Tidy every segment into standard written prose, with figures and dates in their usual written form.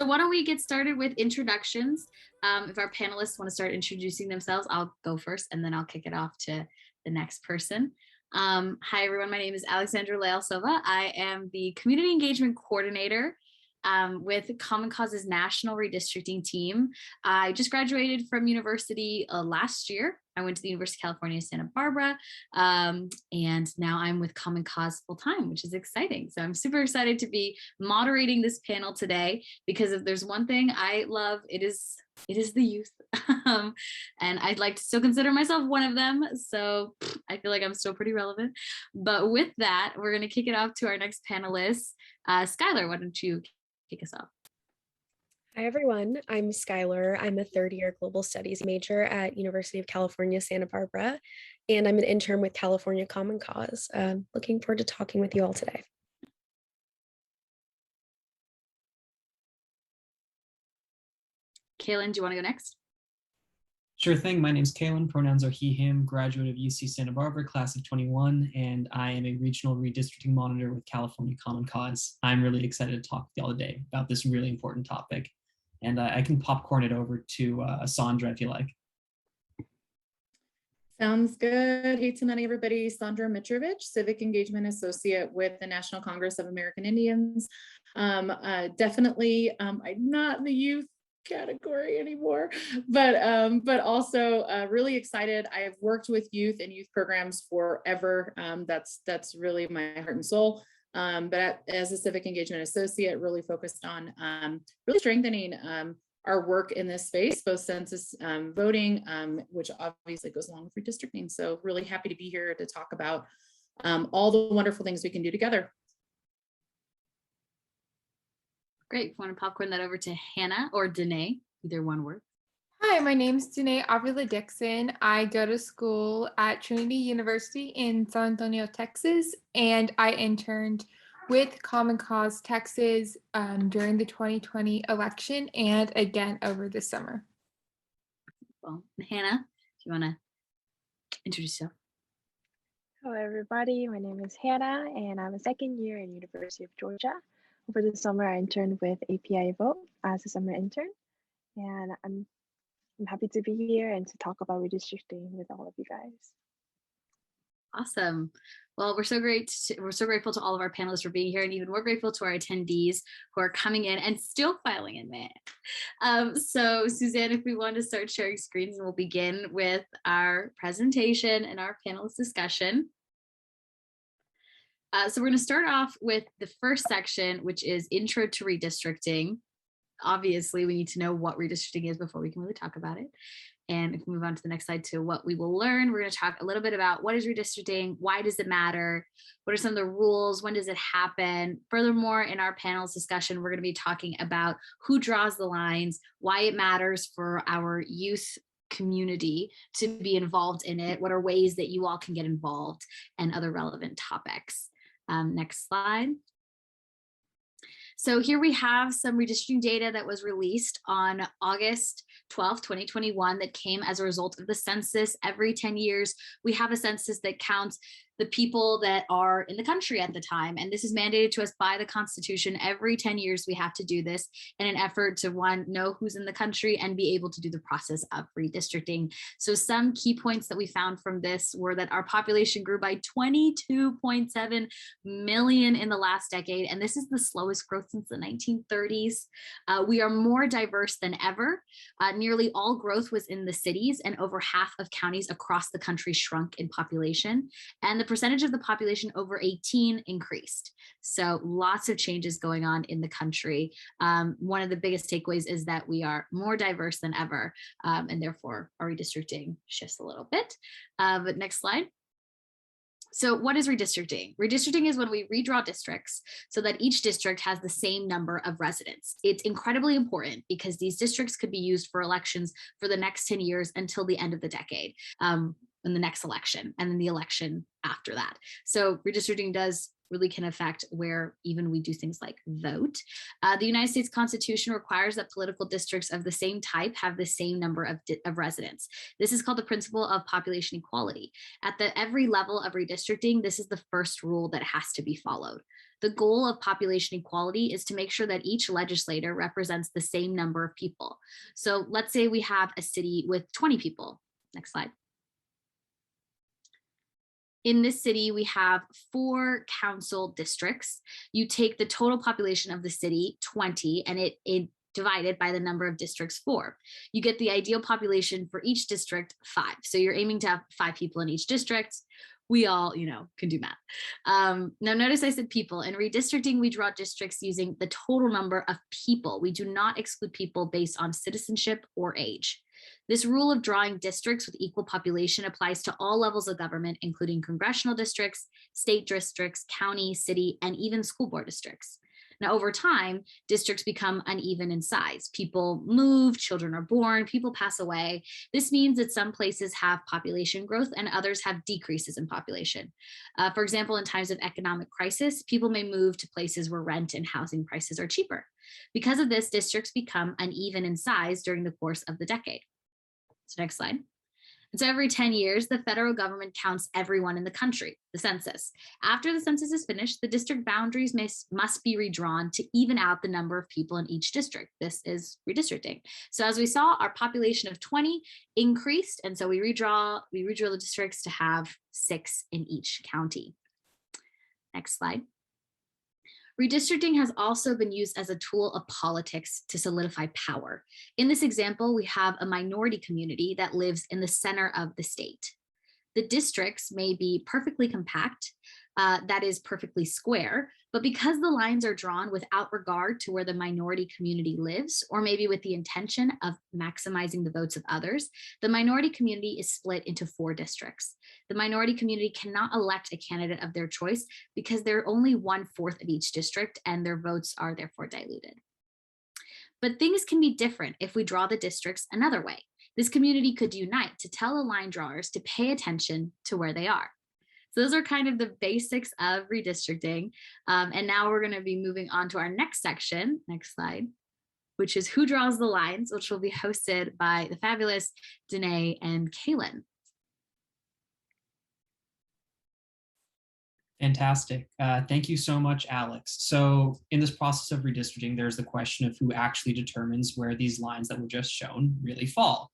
why don't we get started with introductions? If our panelists want to start introducing themselves, I'll go first and then I'll kick it off to the next person. Hi, everyone. My name is Alexandra Leal Silva. I am the Community Engagement Coordinator with Common Cause's National Redistricting Team. I just graduated from university last year. I went to the University of California, Santa Barbara, and now I'm with Common Cause full time, which is exciting. So I'm super excited to be moderating this panel today, because if there's one thing I love, it is the youth. And I'd like to still consider myself one of them. So I feel like I'm still pretty relevant. But with that, we're going to kick it off to our next panelist. Skylar, why don't you kick us off? Hi, everyone. I'm Skylar. I'm a third-year global studies major at University of California, Santa Barbara, and I'm an intern with California Common Cause. Looking forward to talking with you all today. Kaylin, do you want to go next? Sure thing. My name's Kaylin. Pronouns are he, him, graduate of UC Santa Barbara, class of 21, and I am a regional redistricting monitor with California Common Cause. I'm really excited to talk to y'all today about this really important topic. And I can popcorn it over to Sandra if you like. Sounds good. Hey tonight, everybody. Sandra Mitrovic, Civic Engagement Associate with the National Congress of American Indians. Definitely, I'm not in the youth category anymore, but also really excited. I've worked with youth and youth programs forever. That's really my heart and soul. But as a civic engagement associate, really focused on really strengthening our work in this space, both census voting, which obviously goes along with redistricting. So really happy to be here to talk about all the wonderful things we can do together. Great. If you want to popcorn that over to Hannah or Danae, either one word. Hi, my name's Danae Avila Dixon. I go to school at Trinity University in San Antonio, Texas, and I interned with Common Cause Texas during the 2020 election and again over the summer. Well, Hannah, do you want to introduce yourself? Hello, everybody. My name is Hannah, and I'm a second year at University of Georgia. Over the summer, I interned with API Vote as a summer intern, and I'm happy to be here and to talk about redistricting with all of you guys. Awesome. Well, we're so grateful to all of our panelists for being here, and even more grateful to our attendees who are coming in and still filing in, man. So Suzanne, if we want to start sharing screens, and we'll begin with our presentation and our panelist discussion. So we're going to start off with the first section, which is Intro to Redistricting. Obviously, we need to know what redistricting is before we can really talk about it. And if we move on to the next slide to what we will learn, we're going to talk a little bit about what is redistricting, why does it matter, what are some of the rules, when does it happen. Furthermore, in our panel's discussion, we're going to be talking about who draws the lines, why it matters for our youth community to be involved in it, what are ways that you all can get involved, and other relevant topics. Next slide. So here we have some redistricting data that was released on August 12th, 2021 that came as a result of the census. Every 10 years, we have a census that counts the people that are in the country at the time. And this is mandated to us by the Constitution. Every 10 years, we have to do this in an effort to, one, know who's in the country and be able to do the process of redistricting. So some key points that we found from this were that our population grew by 22.7 million in the last decade. And this is the slowest growth since the 1930s. We are more diverse than ever. Nearly all growth was in the cities, and over half of counties across the country shrunk in population. And the percentage of the population over 18 increased. So lots of changes going on in the country. One of the biggest takeaways is that we are more diverse than ever, and therefore our redistricting shifts a little bit. But next slide. So what is redistricting? Redistricting is when we redraw districts so that each district has the same number of residents. It's incredibly important because these districts could be used for elections for the next 10 years until the end of the decade. in the next election and then the election after that. So redistricting really can affect where even we do things like vote. The United States Constitution requires that political districts of the same type have the same number of residents. This is called the principle of population equality. At every level of redistricting, this is the first rule that has to be followed. The goal of population equality is to make sure that each legislator represents the same number of people. So let's say we have a city with 20 people. Next slide. In this city, we have 4 council districts. You take the total population of the city, 20, and it divided by the number of districts, 4. You get the ideal population for each district, 5. So you're aiming to have 5 people in each district. We all, can do math. Now notice I said people. In redistricting, we draw districts using the total number of people. We do not exclude people based on citizenship or age. This rule of drawing districts with equal population applies to all levels of government, including congressional districts, state districts, county, city, and even school board districts. Now, over time, districts become uneven in size. People move, children are born, people pass away. This means that some places have population growth and others have decreases in population. For example, in times of economic crisis, people may move to places where rent and housing prices are cheaper. Because of this, districts become uneven in size during the course of the decade. So next slide. And so every 10 years, the federal government counts everyone in the country, the census. After the census is finished, the district boundaries must be redrawn to even out the number of people in each district. This is redistricting. So as we saw, our population of 20 increased, and so we redraw the districts to have 6 in each county. Next slide. Redistricting has also been used as a tool of politics to solidify power. In this example, we have a minority community that lives in the center of the state. The districts may be perfectly compact, that is perfectly square, but because the lines are drawn without regard to where the minority community lives, or maybe with the intention of maximizing the votes of others, the minority community is split into 4 districts. The minority community cannot elect a candidate of their choice because they're only 1/4 of each district and their votes are therefore diluted. But things can be different if we draw the districts another way. This community could unite to tell the line drawers to pay attention to where they are. So those are kind of the basics of redistricting. And now we're going to be moving on to our next section, next slide, which is Who Draws the Lines, which will be hosted by the fabulous Danae and Kaylin. Fantastic. Thank you so much, Alex. So in this process of redistricting, there's the question of who actually determines where these lines that were just shown really fall.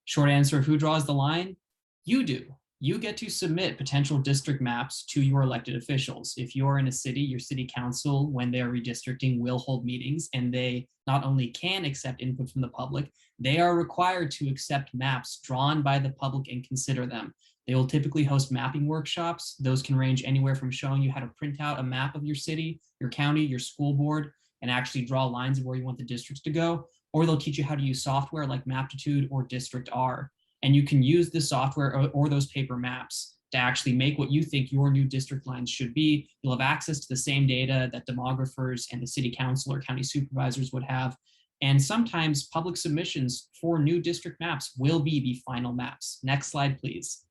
Short answer, who draws the line? You do. You get to submit potential district maps to your elected officials. If you're in a city, your city council, when they're redistricting, will hold meetings, and they not only can accept input from the public, they are required to accept maps drawn by the public and consider them. They will typically host mapping workshops. Those can range anywhere from showing you how to print out a map of your city, your county, your school board, and actually draw lines of where you want the districts to go, or they'll teach you how to use software like Maptitude or District R. And you can use the software or those paper maps to actually make what you think your new district lines should be. You'll have access to the same data that demographers and the city council or county supervisors would have. And sometimes public submissions for new district maps will be the final maps. Next slide, please.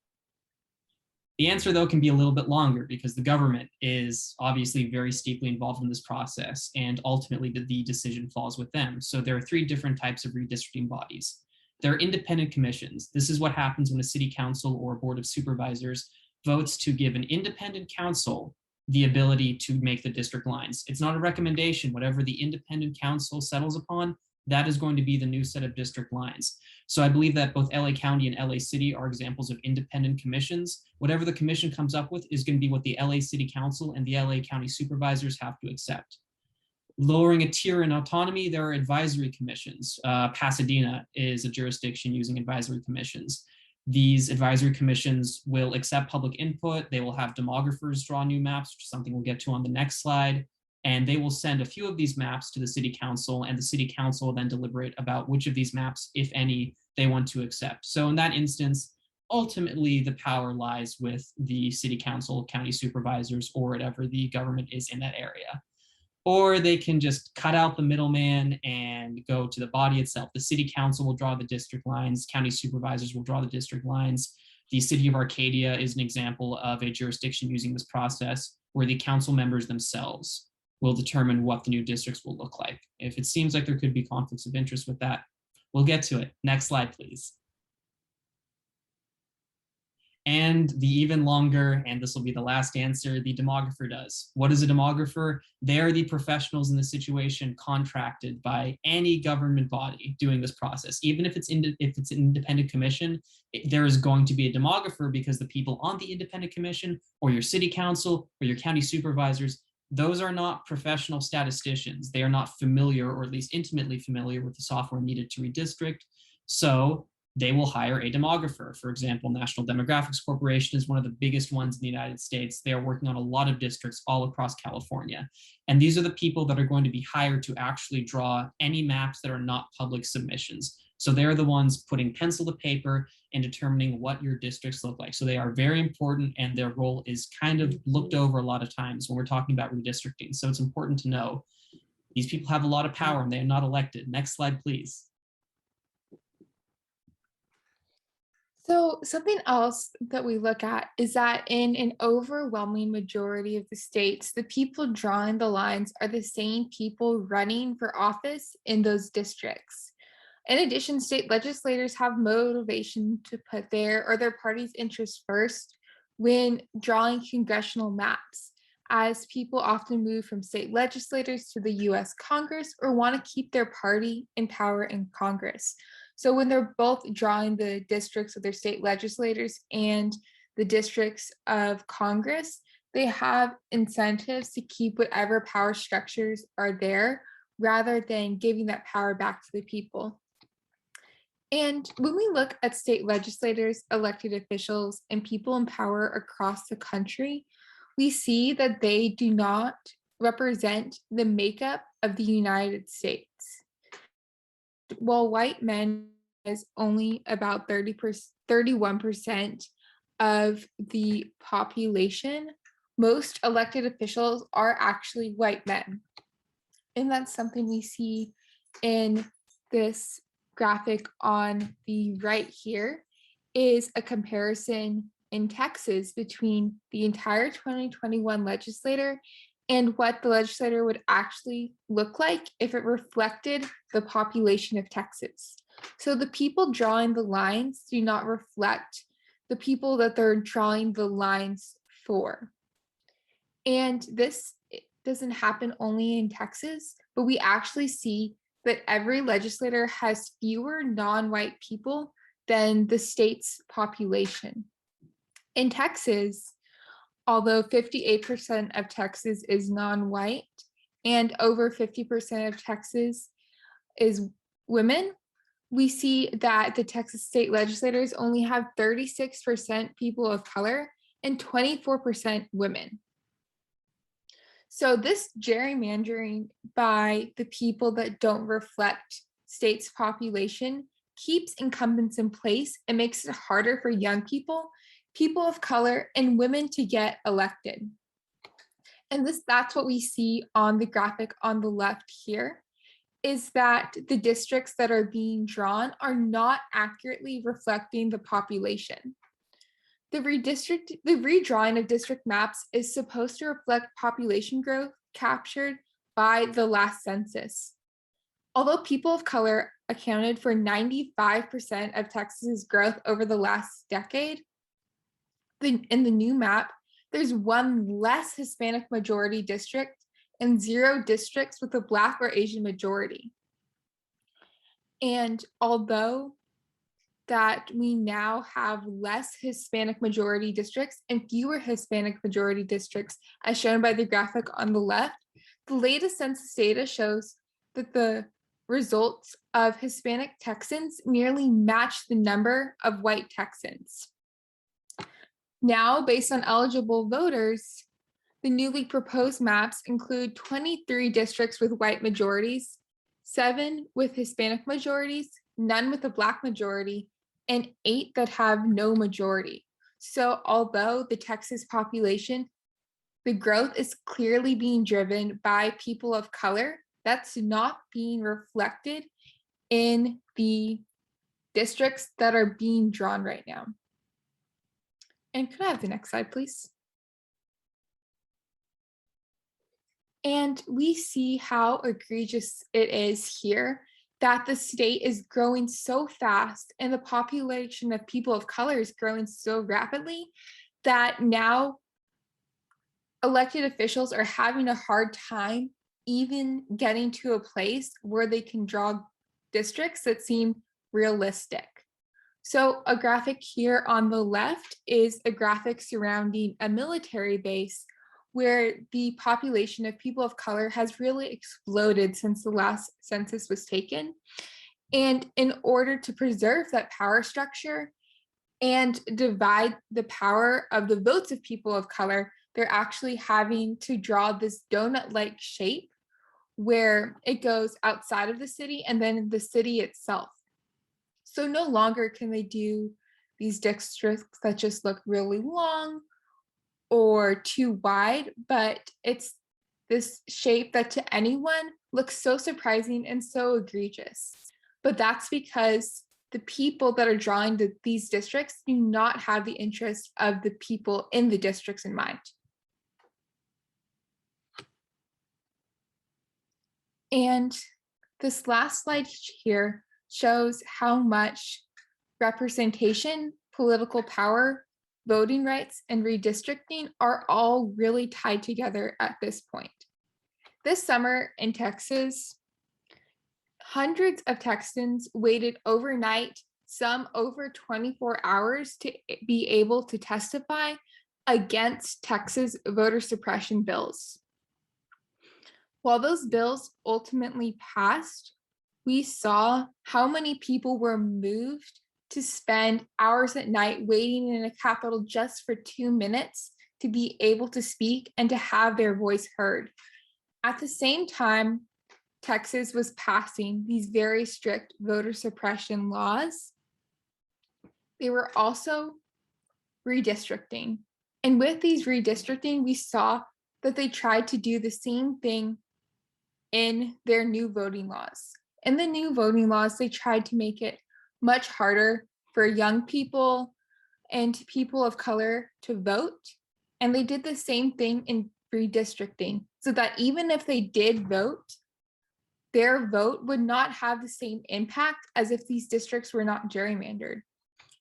The answer, though, can be a little bit longer because the government is obviously very steeply involved in this process, and ultimately the decision falls with them. So there are 3 different types of redistricting bodies. There are independent commissions. This is what happens when a city council or board of supervisors votes to give an independent council the ability to make the district lines. It's not a recommendation. Whatever the independent council settles upon, that is going to be the new set of district lines. So I believe that both LA County and LA City are examples of independent commissions. Whatever the commission comes up with is going to be what the LA City Council and the LA County supervisors have to accept. Lowering a tier in autonomy, there are advisory commissions. Pasadena is a jurisdiction using advisory commissions. These advisory commissions will accept public input. They will have demographers draw new maps, which is something we'll get to on the next slide. And they will send a few of these maps to the city council, and the city council will then deliberate about which of these maps, if any, they want to accept. So in that instance, ultimately the power lies with the city council, county supervisors, or whatever the government is in that area. Or they can just cut out the middleman and go to the body itself. The city council will draw the district lines, county supervisors will draw the district lines. The city of Arcadia is an example of a jurisdiction using this process where the council members themselves will determine what the new districts will look like. If it seems like there could be conflicts of interest with that, we'll get to it. Next slide, please. And the even longer, and this will be the last answer, the demographer does. What is a demographer? They're the professionals in the situation contracted by any government body doing this process. Even if it's an independent commission, there is going to be a demographer because the people on the independent commission or your city council or your county supervisors, those are not professional statisticians. They are not familiar, or at least intimately familiar, with the software needed to redistrict. So they will hire a demographer. For example, National Demographics Corporation is one of the biggest ones in the United States. They are working on a lot of districts all across California. And these are the people that are going to be hired to actually draw any maps that are not public submissions. So they're the ones putting pencil to paper and determining what your districts look like. So they are very important, and their role is kind of looked over a lot of times when we're talking about redistricting. So it's important to know these people have a lot of power and they are not elected. Next slide, please. So something else that we look at is that in an overwhelming majority of the states, the people drawing the lines are the same people running for office in those districts. In addition, state legislators have motivation to put their or their party's interests first when drawing congressional maps, as people often move from state legislators to the US Congress or want to keep their party in power in Congress. So when they're both drawing the districts of their state legislators and the districts of Congress, they have incentives to keep whatever power structures are there rather than giving that power back to the people. And when we look at state legislators, elected officials, and people in power across the country, we see that they do not represent the makeup of the United States. While white men is only about 31% of the population, most elected officials are actually white men. And that's something we see in this graphic on the right here, is a comparison in Texas between the entire 2021 legislature and what the legislature would actually look like if it reflected the population of Texas. So the people drawing the lines do not reflect the people that they're drawing the lines for. And this doesn't happen only in Texas, but we actually see that every legislator has fewer non-white people than the state's population. In Texas, although 58% of Texas is non-white and over 50% of Texas is women, we see that the Texas state legislators only have 36% people of color and 24% women. So this gerrymandering by the people that don't reflect state's population keeps incumbents in place and makes it harder for young people, people of color, and women to get elected. And that's what we see on the graphic on the left here, is that the districts that are being drawn are not accurately reflecting the population. The redrawing of district maps is supposed to reflect population growth captured by the last census. Although people of color accounted for 95% of Texas's growth over the last decade, in the new map, there's one less Hispanic majority district and 0 districts with a Black or Asian majority. And although that we now have less Hispanic majority districts and fewer Hispanic majority districts, as shown by the graphic on the left, the latest census data shows that the results of Hispanic Texans nearly match the number of white Texans. Now, based on eligible voters, the newly proposed maps include 23 districts with white majorities, 7 with Hispanic majorities, none with a Black majority, and 8 that have no majority. So although the Texas population, the growth is clearly being driven by people of color, that's not being reflected in the districts that are being drawn right now. And could I have the next slide, please? And we see how egregious it is here that the state is growing so fast and the population of people of color is growing so rapidly that now elected officials are having a hard time even getting to a place where they can draw districts that seem realistic. So a graphic here on the left is a graphic surrounding a military base where the population of people of color has really exploded since the last census was taken. And in order to preserve that power structure and divide the power of the votes of people of color, they're actually having to draw this donut-like shape where it goes outside of the city and then the city itself. So no longer can they do these districts that just look really long or too wide, but it's this shape that to anyone looks so surprising and so egregious. But that's because the people that are drawing these districts do not have the interest of the people in the districts in mind. And this last slide here shows how much representation, political power, voting rights, and redistricting are all really tied together at this point. This summer in Texas, hundreds of Texans waited overnight, some over 24 hours, to be able to testify against Texas voter suppression bills. While those bills ultimately passed, we saw how many people were moved to spend hours at night waiting in a Capitol just for 2 minutes to be able to speak and to have their voice heard. At the same time, Texas was passing these very strict voter suppression laws. They were also redistricting. And with these redistricting, we saw that they tried to do the same thing in their new voting laws. In the new voting laws, they tried to make it much harder for young people and people of color to vote. And they did the same thing in redistricting, so that even if they did vote, their vote would not have the same impact as if these districts were not gerrymandered.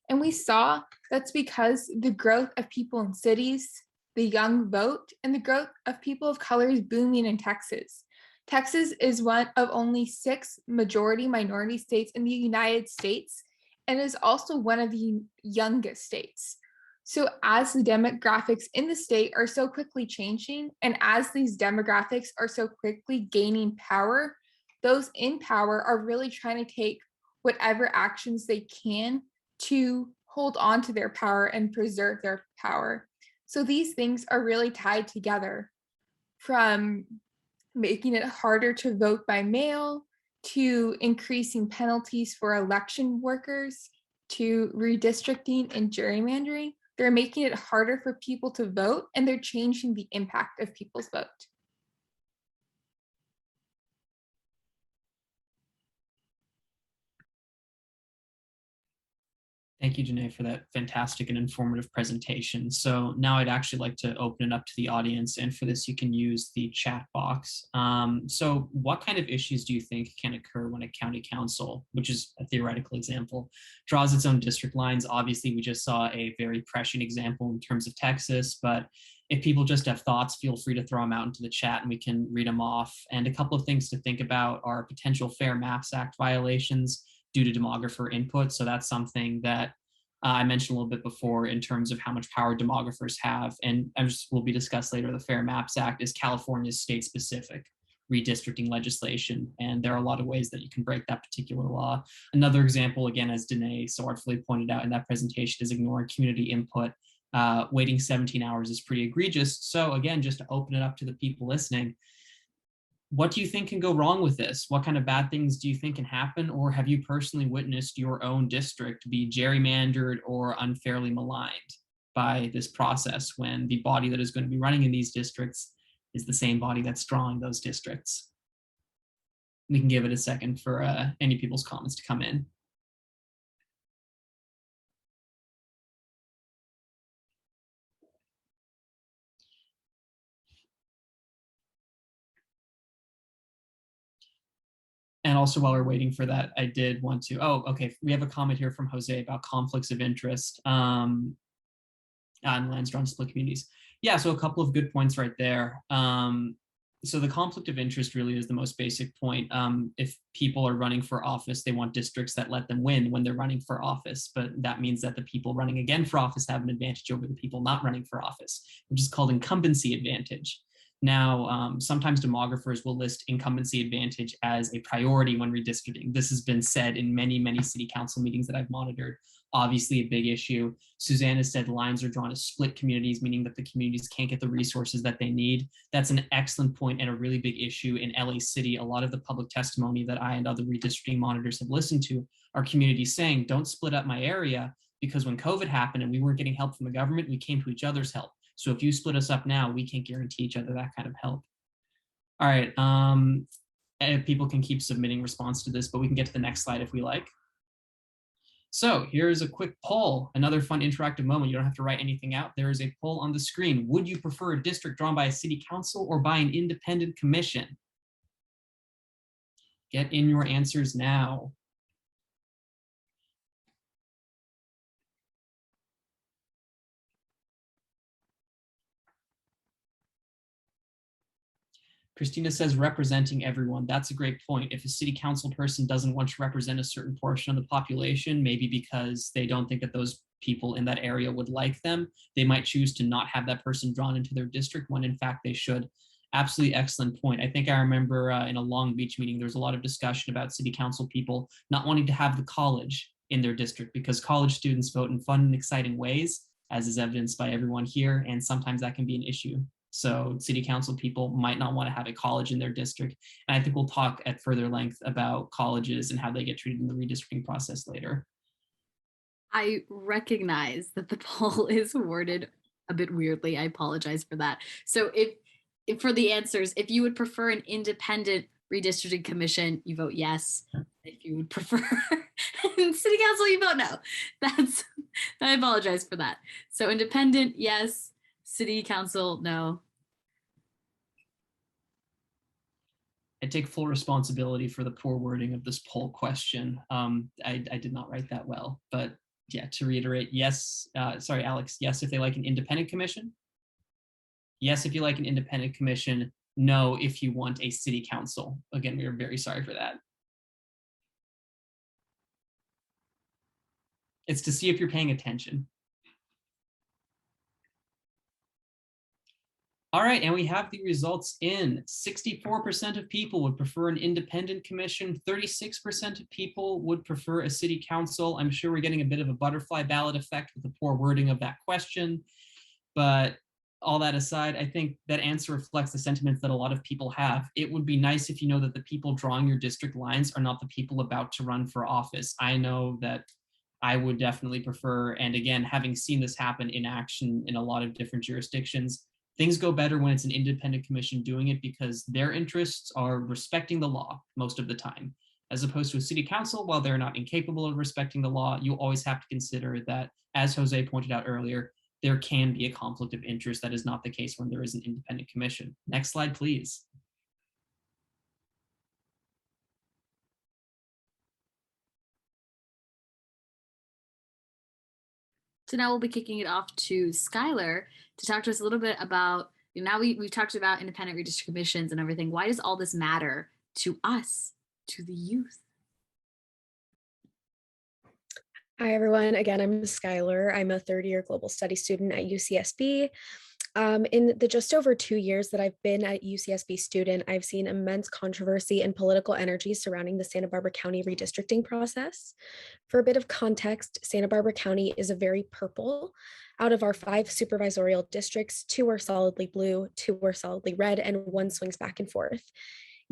And we saw that's because the growth of people in cities, the young vote, and the growth of people of color is booming in Texas. Texas is one of only 6 majority minority states in the United States and is also one of the youngest states. So as the demographics in the state are so quickly changing, and as these demographics are so quickly gaining power, those in power are really trying to take whatever actions they can to hold on to their power and preserve their power. So these things are really tied together, from making it harder to vote by mail, to increasing penalties for election workers, to redistricting and gerrymandering. They're making it harder for people to vote, and they're changing the impact of people's vote. Thank you, Janae, for that fantastic and informative presentation. So now I'd actually like to open it up to the audience, and for this you can use the chat box. So what kind of issues do you think can occur when a county council, which is a theoretical example, draws its own district lines? Obviously, we just saw a very prescient example in terms of Texas, but if people just have thoughts, feel free to throw them out into the chat and we can read them off. And a couple of things to think about are potential Fair Maps Act violations due to demographer input. So that's something that I mentioned a little bit before in terms of how much power demographers have. And as will be discussed later, the Fair Maps Act is California's state-specific redistricting legislation. And there are a lot of ways that you can break that particular law. Another example, again, as Danae so artfully pointed out in that presentation, is ignoring community input. Waiting 17 hours is pretty egregious. So again, just to open it up to the people listening, what do you think can go wrong with this? What kind of bad things do you think can happen? Or have you personally witnessed your own district be gerrymandered or unfairly maligned by this process, when the body that is going to be running in these districts is the same body that's drawing those districts? We can give it a second for any people's comments to come in. And also while we're waiting for that, I did want to, okay, we have a comment here from Jose about conflicts of interest on lands drawn to split communities. Yeah, so a couple of good points right there. So the conflict of interest really is the most basic point. If people are running for office, they want districts that let them win when they're running for office, but that means that the people running again for office have an advantage over the people not running for office, which is called incumbency advantage. Now, sometimes demographers will list incumbency advantage as a priority when redistricting. This has been said in many, many city council meetings that I've monitored. Obviously a big issue. Suzanne has said lines are drawn to split communities, meaning that the communities can't get the resources that they need. That's an excellent point and a really big issue in LA City. A lot of the public testimony that I and other redistricting monitors have listened to are communities saying, don't split up my area, because when COVID happened and we weren't getting help from the government, we came to each other's help. So if you split us up now, we can't guarantee each other that kind of help. All right, and people can keep submitting response to this, but we can get to the next slide if we like. So here's a quick poll, another fun interactive moment. You don't have to write anything out. There is a poll on the screen. Would you prefer a district drawn by a city council or by an independent commission? Get in your answers now. Christina says representing everyone. That's a great point. If a city council person doesn't want to represent a certain portion of the population, maybe because they don't think that those people in that area would like them, they might choose to not have that person drawn into their district when in fact they should. Absolutely excellent point. I think I remember in a Long Beach meeting, there was a lot of discussion about city council people not wanting to have the college in their district because college students vote in fun and exciting ways, as is evidenced by everyone here, and sometimes that can be an issue. So city council people might not want to have a college in their district. And I think we'll talk at further length about colleges and how they get treated in the redistricting process later. I recognize that the poll is worded a bit weirdly. I apologize for that. So if for the answers, if you would prefer an independent redistricting commission, you vote yes. If you would prefer city council, you vote no. I apologize for that. So independent, yes. City council, no. I take full responsibility for the poor wording of this poll question. I did not write that well, but yeah, to reiterate, yes, sorry, Alex, yes, if they like an independent commission. Yes, if you like an independent commission. No, if you want a city council. Again, we are very sorry for that. It's to see if you're paying attention. All right, and we have the results in. 64% of people would prefer an independent commission. 36% of people would prefer a city council. I'm sure we're getting a bit of a butterfly ballot effect with the poor wording of that question. But all that aside, I think that answer reflects the sentiments that a lot of people have. It would be nice if you know that the people drawing your district lines are not the people about to run for office. I know that I would definitely prefer, and again, having seen this happen in action in a lot of different jurisdictions, things go better when it's an independent commission doing it because their interests are respecting the law most of the time. As opposed to a city council, while they're not incapable of respecting the law, you always have to consider that, as Jose pointed out earlier, there can be a conflict of interest. That is not the case when there is an independent commission. Next slide, please. So now we'll be kicking it off to Skylar to talk to us a little bit about, now we've talked about independent redistricting commissions and everything. Why does all this matter to us, to the youth? Hi, everyone. Again, I'm Skylar. I'm a third-year global studies student at UCSB. In the just over 2 years that I've been a UCSB student, I've seen immense controversy and political energy surrounding the Santa Barbara County redistricting process. For a bit of context, Santa Barbara County is a very purple. Out of our 5 supervisorial districts, 2 are solidly blue, 2 are solidly red, and 1 swings back and forth.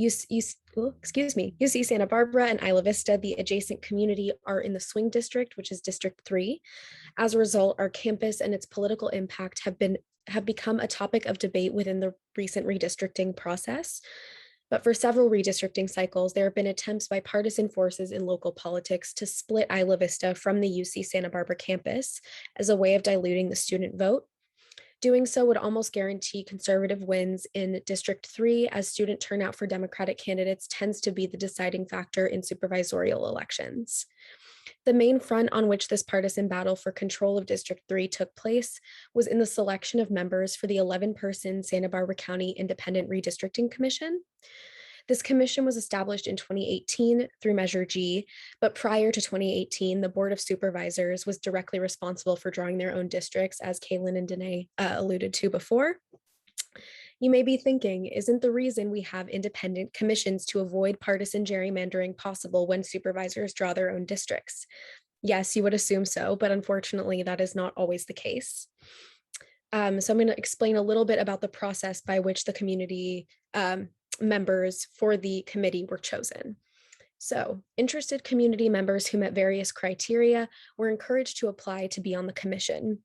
UC Santa Barbara and Isla Vista, the adjacent community, are in the swing district, which is District 3. As a result, our campus and its political impact have become a topic of debate within the recent redistricting process. But for several redistricting cycles, there have been attempts by partisan forces in local politics to split Isla Vista from the UC Santa Barbara campus as a way of diluting the student vote. Doing so would almost guarantee conservative wins in District 3, as student turnout for Democratic candidates tends to be the deciding factor in supervisorial elections. The main front on which this partisan battle for control of District 3 took place was in the selection of members for the 11-person Santa Barbara County Independent Redistricting Commission. This commission was established in 2018 through Measure G, but prior to 2018, the Board of Supervisors was directly responsible for drawing their own districts, as Kaylin and Danae alluded to before. You may be thinking, isn't the reason we have independent commissions to avoid partisan gerrymandering possible when supervisors draw their own districts? Yes, you would assume so, but unfortunately, that is not always the case. So I'm going to explain a little bit about the process by which the community members for the committee were chosen. So, interested community members who met various criteria were encouraged to apply to be on the commission.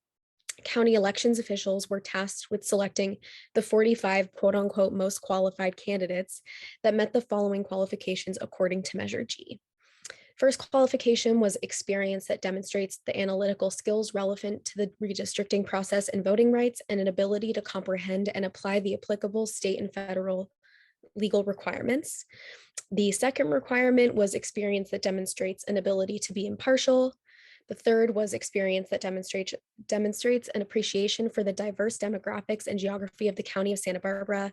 County elections officials were tasked with selecting the 45 quote unquote most qualified candidates that met the following qualifications according to Measure G. First qualification was experience that demonstrates the analytical skills relevant to the redistricting process and voting rights, and an ability to comprehend and apply the applicable state and federal legal requirements. The second requirement was experience that demonstrates an ability to be impartial. The third was experience that demonstrates an appreciation for the diverse demographics and geography of the county of Santa Barbara.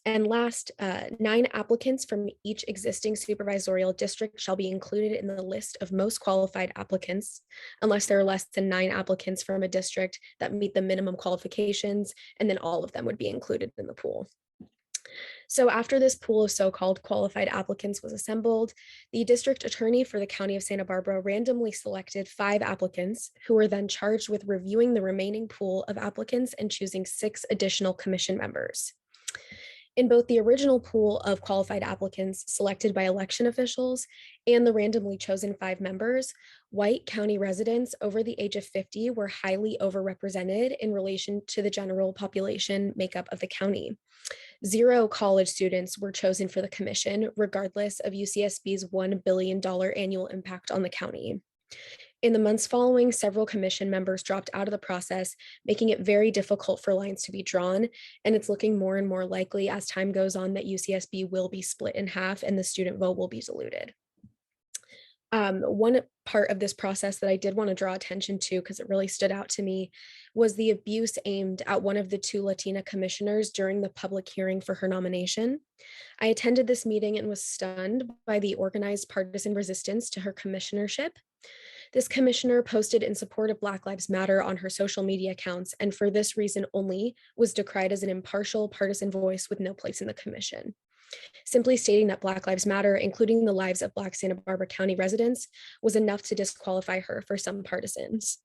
And last, 9 applicants from each existing supervisorial district shall be included in the list of most qualified applicants, unless there are less than 9 applicants from a district that meet the minimum qualifications, and then all of them would be included in the pool. So after this pool of so-called qualified applicants was assembled, the district attorney for the county of Santa Barbara randomly selected 5 applicants, who were then charged with reviewing the remaining pool of applicants and choosing 6 additional commission members. In both the original pool of qualified applicants selected by election officials and the randomly chosen 5 members, white county residents over the age of 50 were highly overrepresented in relation to the general population makeup of the county. 0 college students were chosen for the commission, regardless of UCSB's $1 billion annual impact on the county. In the months following, several commission members dropped out of the process, making it very difficult for lines to be drawn, and it's looking more and more likely as time goes on that UCSB will be split in half and the student vote will be diluted. One part of this process that I did want to draw attention to, because it really stood out to me, was the abuse aimed at one of the 2 Latina commissioners during the public hearing for her nomination. I attended this meeting and was stunned by the organized partisan resistance to her commissionership. This commissioner posted in support of Black Lives Matter on her social media accounts, and for this reason only was decried as an impartial partisan voice with no place in the commission. Simply stating that Black Lives Matter, including the lives of Black Santa Barbara County residents, was enough to disqualify her for some partisans.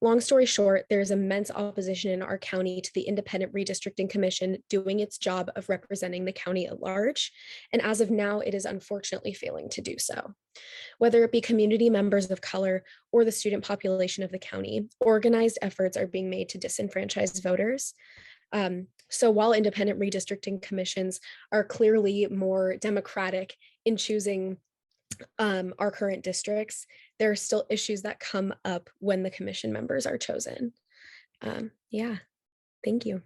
Long story short, there is immense opposition in our county to the Independent Redistricting Commission doing its job of representing the county at large, and as of now, it is unfortunately failing to do so. Whether it be community members of color or the student population of the county, organized efforts are being made to disenfranchise voters. So while independent redistricting commissions are clearly more democratic in choosing our current districts, there are still issues that come up when the commission members are chosen. Yeah, thank you.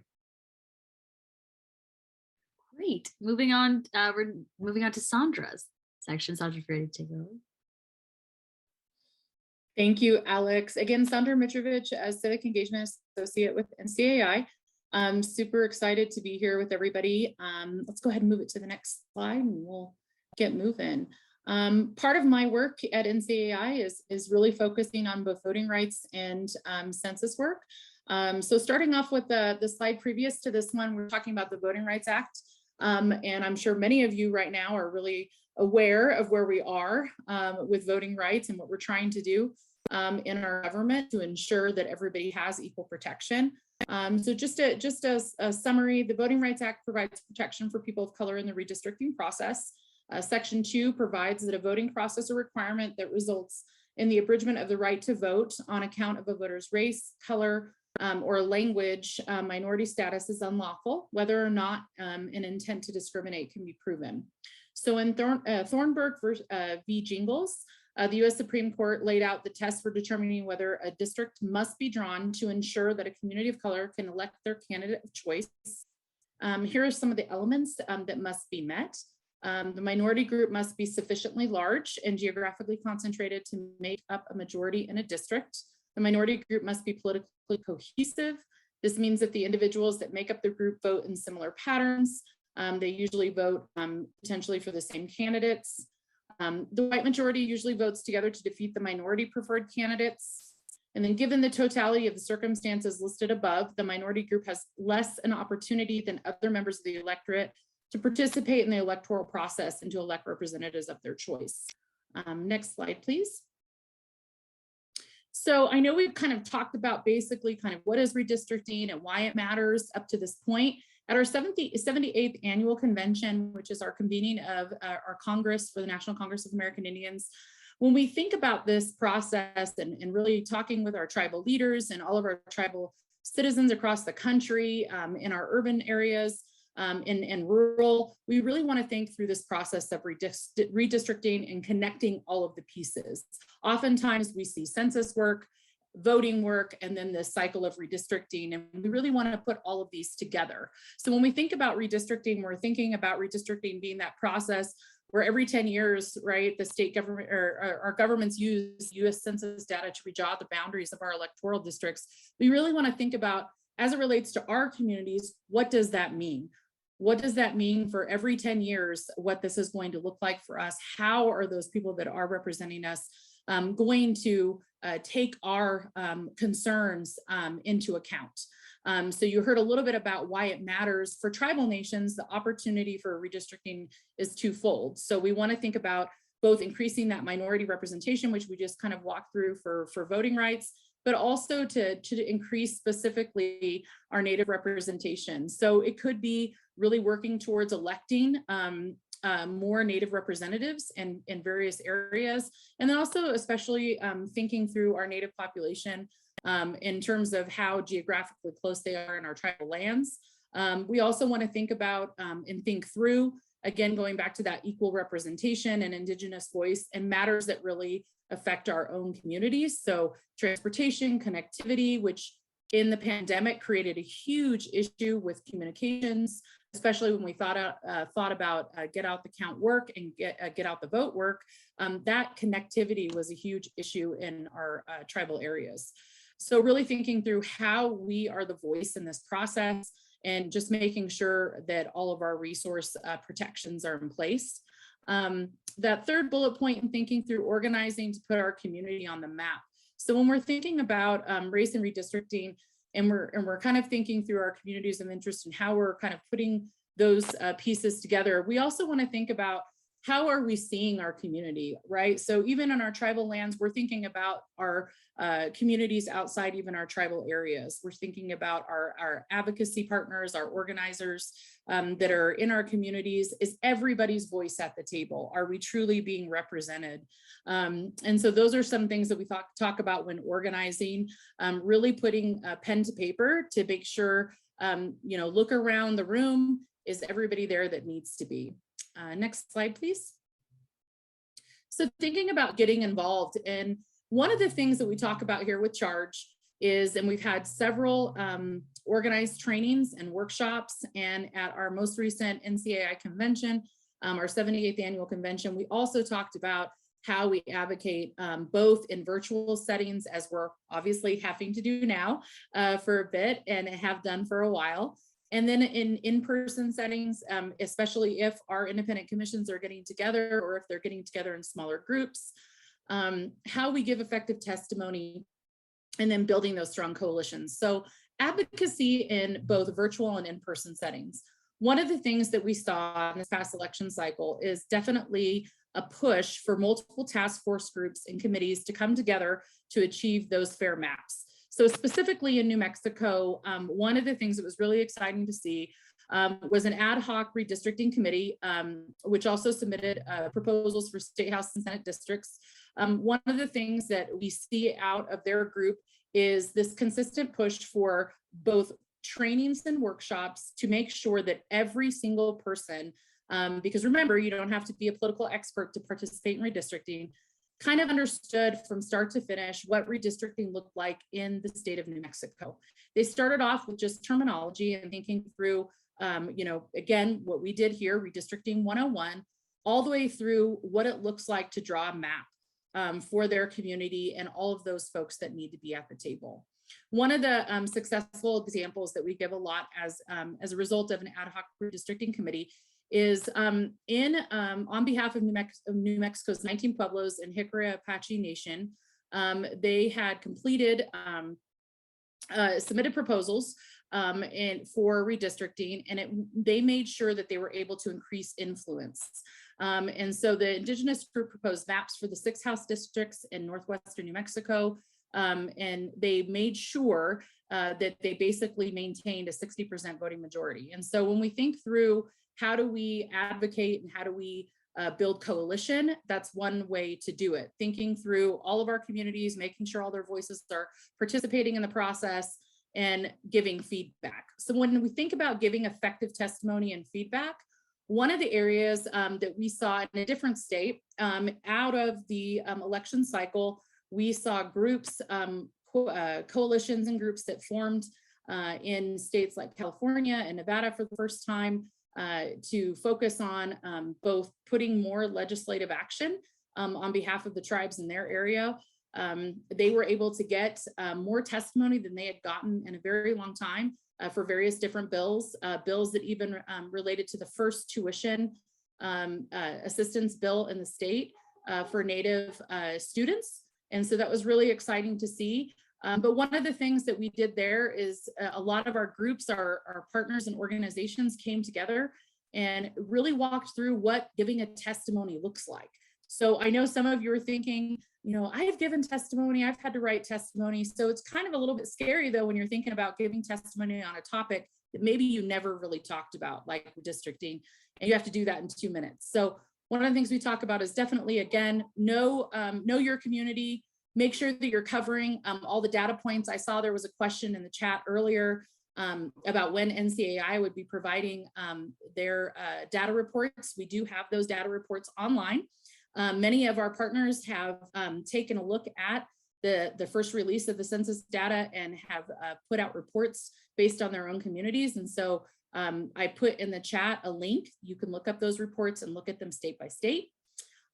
Great. Moving on, we're moving on to Sandra's section. Sandra, if you're ready to take over. Thank you, Alex. Again, Sandra Mitrovich, as Civic Engagement Associate with NCAI. I'm super excited to be here with everybody. Let's go ahead and move it to the next slide and we'll get moving. Part of my work at NCAI is really focusing on both voting rights and census work. So starting off with the slide previous to this one, we're talking about the Voting Rights Act. And I'm sure many of you right now are really aware of where we are with voting rights and what we're trying to do in our government to ensure that everybody has equal protection. So just as a summary, the Voting Rights Act provides protection for people of color in the redistricting process. Section 2 provides that a voting process or requirement that results in the abridgment of the right to vote on account of a voter's race, color, or language, minority status is unlawful, whether or not an intent to discriminate can be proven. So in Thornburg v. Jingles, The U.S. Supreme Court laid out the test for determining whether a district must be drawn to ensure that a community of color can elect their candidate of choice. Here are some of the elements that must be met. The minority group must be sufficiently large and geographically concentrated to make up a majority in a district. The minority group must be politically cohesive. This means that the individuals that make up the group vote in similar patterns. They usually vote potentially for the same candidates. The white majority usually votes together to defeat the minority preferred candidates. And then given the totality of the circumstances listed above, the minority group has less an opportunity than other members of the electorate to participate in the electoral process and to elect representatives of their choice. Next slide, please. So I know we've kind of talked about basically kind of what is redistricting and why it matters up to this point. At our 78th annual convention, which is our convening of our Congress for the National Congress of American Indians, when we think about this process and really talking with our tribal leaders and all of our tribal citizens across the country, in our urban areas, and rural, we really want to think through this process of redistricting and connecting all of the pieces. Oftentimes we see census work, voting work, and then this cycle of redistricting, and we really want to put all of these together. So when we think about redistricting, we're thinking about redistricting being that process where every 10 years, right, the state government or our governments use US Census data to redraw the boundaries of our electoral districts. We really want to think about, as it relates to our communities, what does that mean? What does that mean for every 10 years, what this is going to look like for us? How are those people that are representing us going to take our concerns into account? So you heard a little bit about why it matters. For tribal nations, the opportunity for redistricting is twofold. So we want to think about both increasing that minority representation, which we just kind of walked through for voting rights, but also to increase specifically our Native representation. So it could be really working towards electing more Native representatives in various areas. And then also especially thinking through our Native population in terms of how geographically close they are in our tribal lands. We also want to think about and think through, again, going back to that equal representation and Indigenous voice and matters that really affect our own communities. So transportation, connectivity, which in the pandemic created a huge issue with communications, especially when we thought about get out the count work and get out the vote work. That connectivity was a huge issue in our tribal areas. So really thinking through how we are the voice in this process and just making sure that all of our resource protections are in place. That third bullet point in thinking through organizing to put our community on the map. So when we're thinking about race and redistricting, and we're kind of thinking through our communities of interest and how we're kind of putting those pieces together, we also want to think about how are we seeing our community, right? So even in our tribal lands, we're thinking about our communities outside even our tribal areas. We're thinking about our advocacy partners, our organizers that are in our communities. Is everybody's voice at the table? Are we truly being represented? And so those are some things that we talk about when organizing, really putting pen to paper to make sure, look around the room. Is everybody there that needs to be? Next slide, please. So thinking about getting involved, and one of the things that we talk about here with Charge is, and we've had several organized trainings and workshops, and at our most recent NCAI convention, our 78th annual convention, we also talked about how we advocate both in virtual settings, as we're obviously having to do now for a bit and have done for a while. And then in in-person settings, especially if our independent commissions are getting together or if they're getting together in smaller groups, how we give effective testimony and then building those strong coalitions. So advocacy in both virtual and in-person settings. One of the things that we saw in this past election cycle is definitely a push for multiple task force groups and committees to come together to achieve those fair maps. So specifically in New Mexico, one of the things that was really exciting to see was an ad hoc redistricting committee, which also submitted proposals for state house and senate districts. One of the things that we see out of their group is this consistent push for both trainings and workshops to make sure that every single person, because remember, you don't have to be a political expert to participate in redistricting, kind of understood from start to finish what redistricting looked like in the state of New Mexico. They started off with just terminology and thinking through, again, what we did here, Redistricting 101, all the way through what it looks like to draw a map for their community and all of those folks that need to be at the table. One of the successful examples that we give a lot as a result of an ad hoc redistricting committee is on behalf of New Mexico's 19 Pueblos and Jicarilla Apache Nation. They had completed submitted proposals for redistricting, and they made sure that they were able to increase influence. And so the Indigenous group proposed maps for the 6 House districts in northwestern New Mexico, and they made sure that they basically maintained a 60% voting majority. And so when we think through how do we advocate and how do we build coalition, that's one way to do it. Thinking through all of our communities, making sure all their voices are participating in the process and giving feedback. So when we think about giving effective testimony and feedback, one of the areas that we saw in a different state out of the election cycle, we saw groups, coalitions and groups that formed in states like California and Nevada for the first time to focus on both putting more legislative action on behalf of the tribes in their area. They were able to get more testimony than they had gotten in a very long time for various different bills, bills that even related to the first tuition assistance bill in the state for Native students. And so that was really exciting to see. But one of the things that we did there is a lot of our groups, our partners and organizations came together and really walked through what giving a testimony looks like. So I know some of you are thinking, I've given testimony, I've had to write testimony. So it's kind of a little bit scary though, when you're thinking about giving testimony on a topic that maybe you never really talked about, like redistricting, and you have to do that in 2 minutes. So one of the things we talk about is definitely, again, know your community, make sure that you're covering all the data points. I saw there was a question in the chat earlier about when NCAI would be providing their data reports. We do have those data reports online. Many of our partners have taken a look at the first release of the census data and have put out reports based on their own communities. And so I put in the chat a link. You can look up those reports and look at them state by state.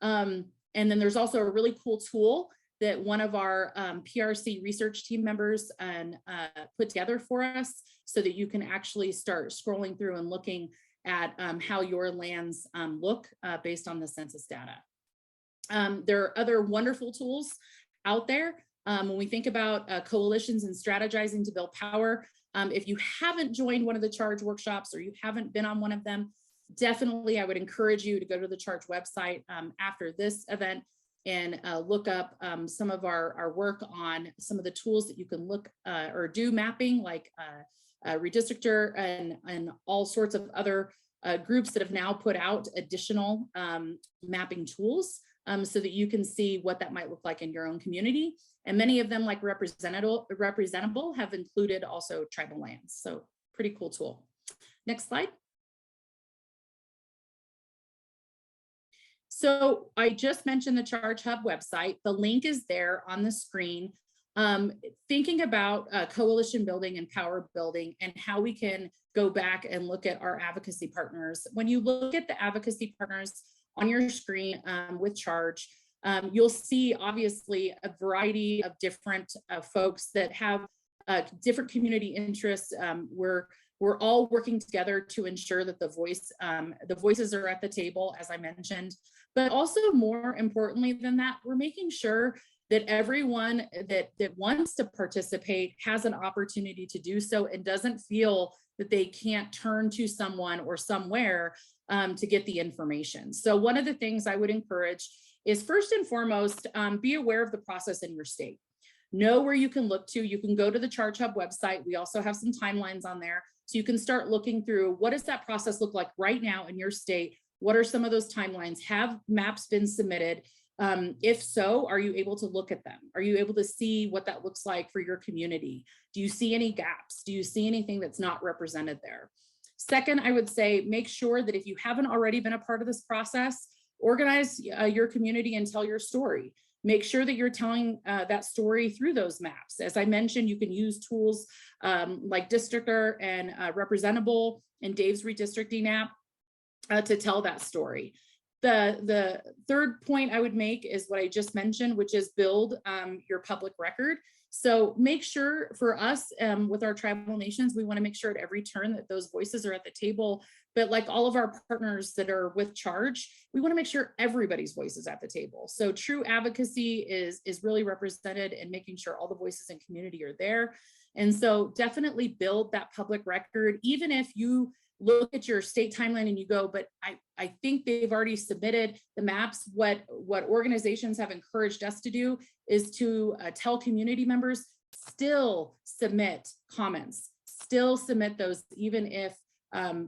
And then there's also a really cool tool that one of our PRC research team members put together for us so that you can actually start scrolling through and looking at how your lands look based on the census data. There are other wonderful tools out there. When we think about coalitions and strategizing to build power, if you haven't joined one of the Charge workshops or you haven't been on one of them, definitely I would encourage you to go to the Charge website after this event and look up some of our work on some of the tools that you can look or do mapping, like Redistrictor and all sorts of other groups that have now put out additional mapping tools so that you can see what that might look like in your own community. And many of them, like Representable, have included also tribal lands. So pretty cool tool. Next slide. So I just mentioned the Charge Hub website. The link is there on the screen. Thinking about coalition building and power building and how we can go back and look at our advocacy partners. When you look at the advocacy partners on your screen with Charge, you'll see obviously a variety of different folks that have different community interests. We're all working together to ensure that the voices are at the table, as I mentioned, but also more importantly than that, we're making sure that everyone that wants to participate has an opportunity to do so and doesn't feel that they can't turn to someone or somewhere to get the information. So one of the things I would encourage is, first and foremost, be aware of the process in your state. Know where you can look to. You can go to the Charge Hub website. We also have some timelines on there. So you can start looking through, what does that process look like right now in your state? What are some of those timelines? Have maps been submitted? If so, are you able to look at them? Are you able to see what that looks like for your community? Do you see any gaps? Do you see anything that's not represented there? Second, I would say, make sure that if you haven't already been a part of this process, organize your community and tell your story. make sure that you're telling that story through those maps. As I mentioned, you can use tools like Districtor and Representable and Dave's Redistricting app to tell that story. The third point I would make is what I just mentioned, which is build your public record. So make sure for us with our tribal nations, we want to make sure at every turn that those voices are at the table. But like all of our partners that are with Charge, we want to make sure everybody's voice is at the table. So true advocacy is really represented and making sure all the voices in community are there. And so definitely build that public record, even if you look at your state timeline and you go, but I think they've already submitted the maps. What organizations have encouraged us to do is to tell community members, still submit comments, still submit those, even if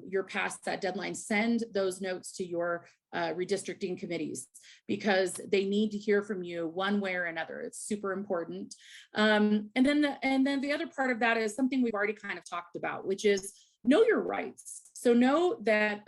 you're past that deadline. Send those notes to your redistricting committees, because they need to hear from you one way or another. It's super important. And then the other part of that is something we've already kind of talked about, which is know your rights. So know that,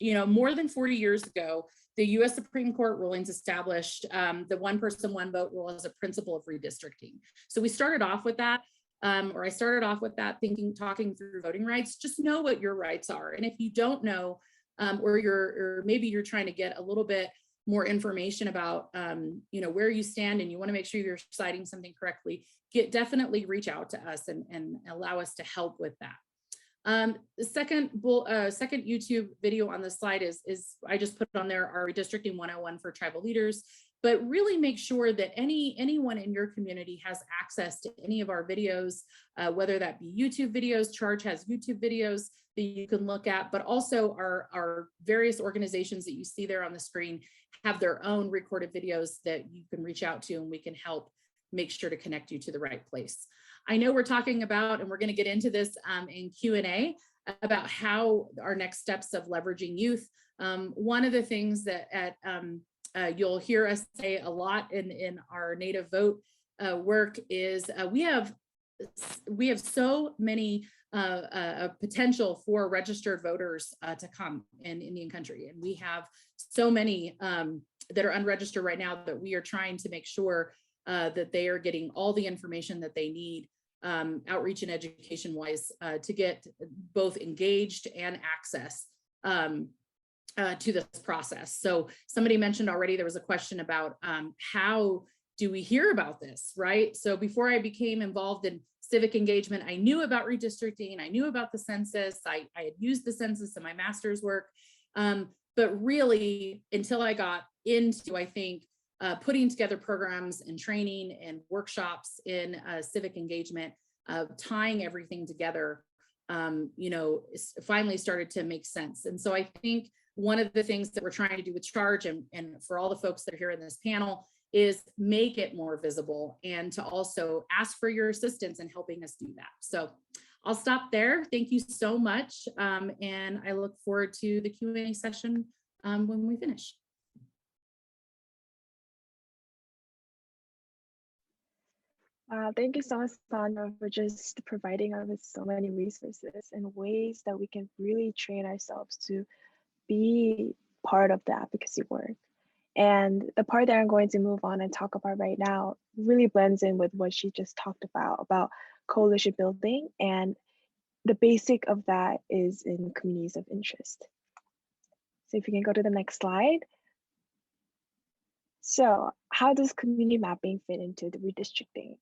more than 40 years ago, the US Supreme Court rulings established the one person, one vote rule as a principle of redistricting. So we started off with that, or I started off with that talking through voting rights. Just know what your rights are. And if you don't know, or maybe you're trying to get a little bit more information about, where you stand and you want to make sure you're citing something correctly, definitely reach out to us and allow us to help with that. The second YouTube video on the slide is I just put on there our Redistricting 101 for tribal leaders, but really make sure that anyone in your community has access to any of our videos, whether that be YouTube videos. Charge has YouTube videos that you can look at, but also our various organizations that you see there on the screen have their own recorded videos that you can reach out to, and we can help make sure to connect you to the right place. I know we're talking about, and we're going to get into this in Q&A, about how our next steps of leveraging youth. One of the things that you'll hear us say a lot in our Native Vote work is we have so many potential for registered voters to come in Indian country, and we have so many that are unregistered right now that we are trying to make sure that they are getting all the information that they need, outreach and education wise, to get both engaged and access to this process. So somebody mentioned already, there was a question about how do we hear about this, right? So before I became involved in civic engagement, I knew about redistricting, I knew about the census, I had used the census in my master's work, but really until I got into, I think, putting together programs and training and workshops in civic engagement, tying everything together, finally started to make sense. And so I think one of the things that we're trying to do with Charge, and for all the folks that are here in this panel, is make it more visible and to also ask for your assistance in helping us do that. So I'll stop there. Thank you so much. And I look forward to the Q&A session when we finish. Thank you so much, Sandra, for just providing us with so many resources and ways that we can really train ourselves to be part of the advocacy work. And the part that I'm going to move on and talk about right now really blends in with what she just talked about coalition building. And the basic of that is in communities of interest. So if you can go to the next slide. So how does community mapping fit into the redistricting?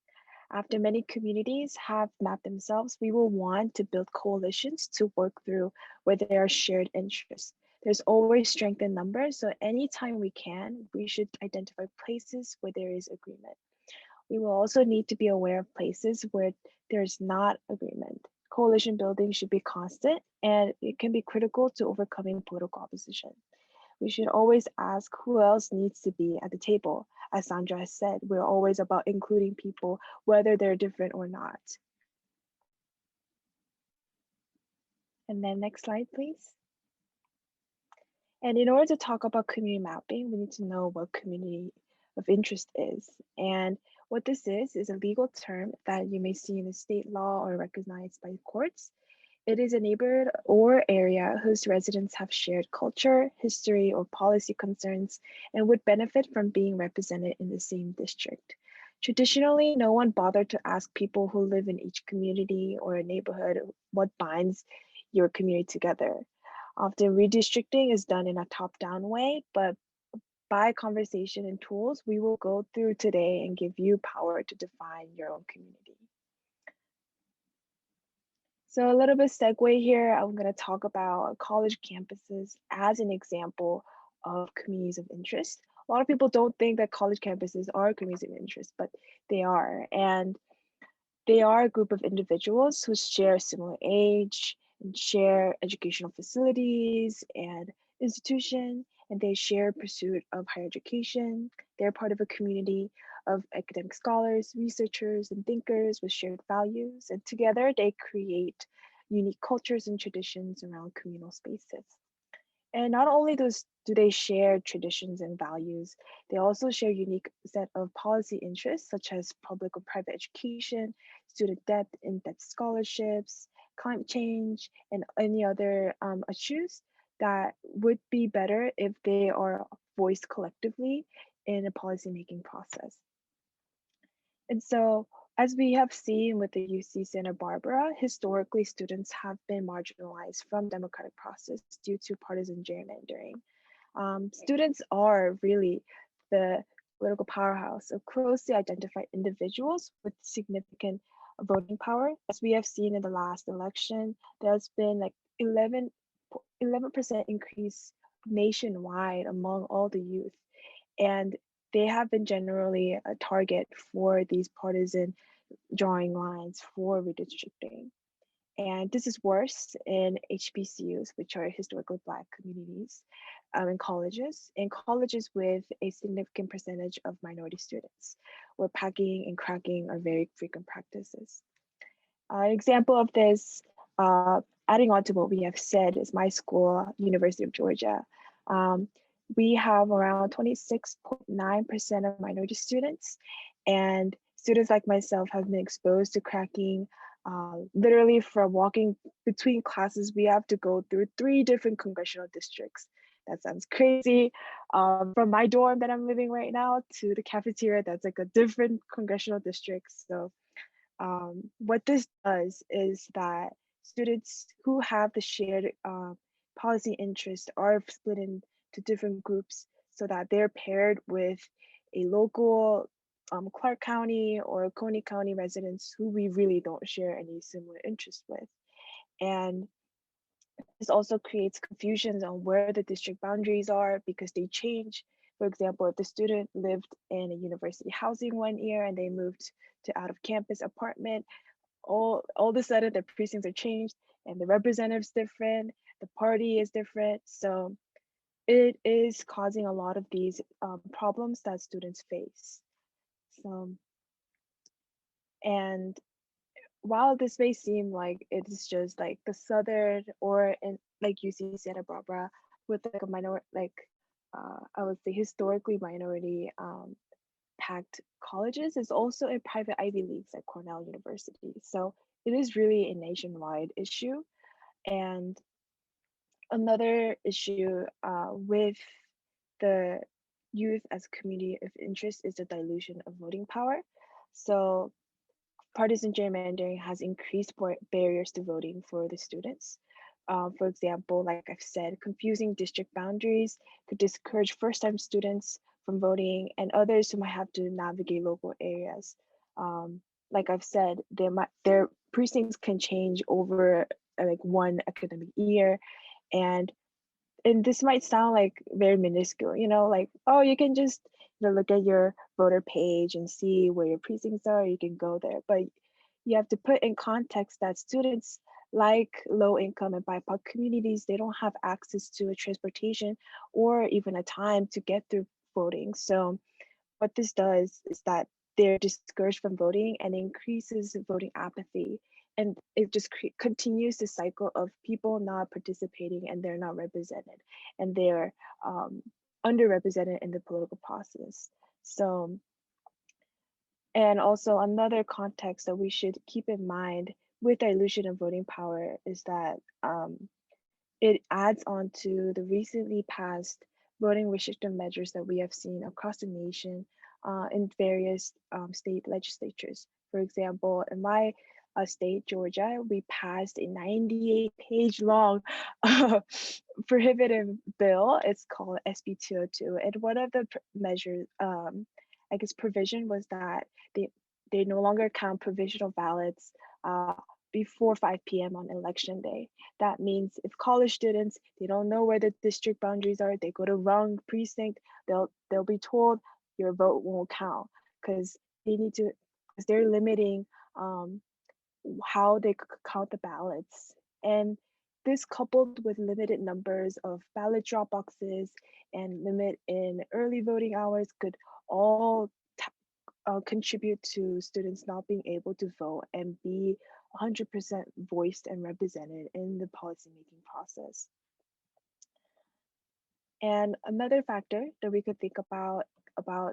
After many communities have mapped themselves, we will want to build coalitions to work through where there are shared interests. There's always strength in numbers, so anytime we can, we should identify places where there is agreement. We will also need to be aware of places where there's not agreement. Coalition building should be constant, and it can be critical to overcoming political opposition. We should always ask who else needs to be at the table. As Sandra has said, we're always about including people, whether they're different or not. And then next slide, please. And in order to talk about community mapping, we need to know what community of interest is. And what this is a legal term that you may see in the state law or recognized by courts. It is a neighborhood or area whose residents have shared culture, history, or policy concerns and would benefit from being represented in the same district. Traditionally, no one bothered to ask people who live in each community or a neighborhood what binds your community together. Often redistricting is done in a top-down way, but by conversation and tools we will go through today and give you power to define your own community. So a little bit segue here, I'm going to talk about college campuses as an example of communities of interest. A lot of people don't think that college campuses are communities of interest, but they are. And they are a group of individuals who share similar age and share educational facilities and institution, and they share pursuit of higher education. They're part of a community of academic scholars, researchers, and thinkers with shared values, and together they create unique cultures and traditions around communal spaces. And not only do they share traditions and values, they also share unique set of policy interests such as public or private education, student debt, in-depth scholarships, climate change, and any other issues that would be better if they are voiced collectively in a policymaking process. And so, as we have seen with the UC Santa Barbara, historically students have been marginalized from democratic process due to partisan gerrymandering. Students are really the political powerhouse of closely identified individuals with significant voting power. As we have seen in the last election, there's been like 11% increase nationwide among all the youth. And they have been generally a target for these partisan drawing lines for redistricting. And this is worse in HBCUs, which are historically Black communities, in colleges with a significant percentage of minority students, where packing and cracking are very frequent practices. An example of this, adding on to what we have said, is my school, University of Georgia. We have around 26.9% of minority students, and students like myself have been exposed to cracking. Literally, from walking between classes, we have to go through 3 different congressional districts. That sounds crazy. From my dorm that I'm living right now to the cafeteria, that's like a different congressional district. So what this does is that students who have the shared policy interest are split into different groups so that they're paired with a local Clark County or Coney County residents who we really don't share any similar interests with. And this also creates confusions on where the district boundaries are because they change. For example, if the student lived in a university housing one year and they moved to out of campus apartment, all of a sudden the precincts are changed and the representative's different, the party is different. So it is causing a lot of these problems that students face. So, and while this may seem like it is just like the southern or in like UC Santa Barbara with like a minor, like I would say historically minority packed colleges, is also in private Ivy Leagues like Cornell University. So it is really a nationwide issue. And another issue with the youth as a community of interest is the dilution of voting power. So partisan gerrymandering has increased barriers to voting for the students. For example, like I've said, confusing district boundaries could discourage first-time students from voting and others who might have to navigate local areas. Like I've said, their precincts can change over like one academic year, and this might sound like very minuscule, like, oh, you can just look at your voter page and see where your precincts are, you can go there. But you have to put in context that students like low income and BIPOC communities, they don't have access to a transportation or even a time to get through voting. So what this does is that they're discouraged from voting and increases voting apathy. And it just continues the cycle of people not participating and they're not represented and they're underrepresented in the political process. So, and also another context that we should keep in mind with dilution of voting power is that it adds on to the recently passed voting restriction measures that we have seen across the nation in various state legislatures. For example, in my state, Georgia, we passed a 98-page long prohibitive bill. It's called SB 202. And one of the measures, I guess, provision was that they no longer count provisional ballots before 5 p.m. on election day. That means if college students, they don't know where the district boundaries are, they go to wrong precinct, they'll be told your vote won't count because they're limiting how they count the ballots. And this coupled with limited numbers of ballot drop boxes and limit in early voting hours could all contribute to students not being able to vote and be 100% voiced and represented in the policymaking process. And another factor that we could think about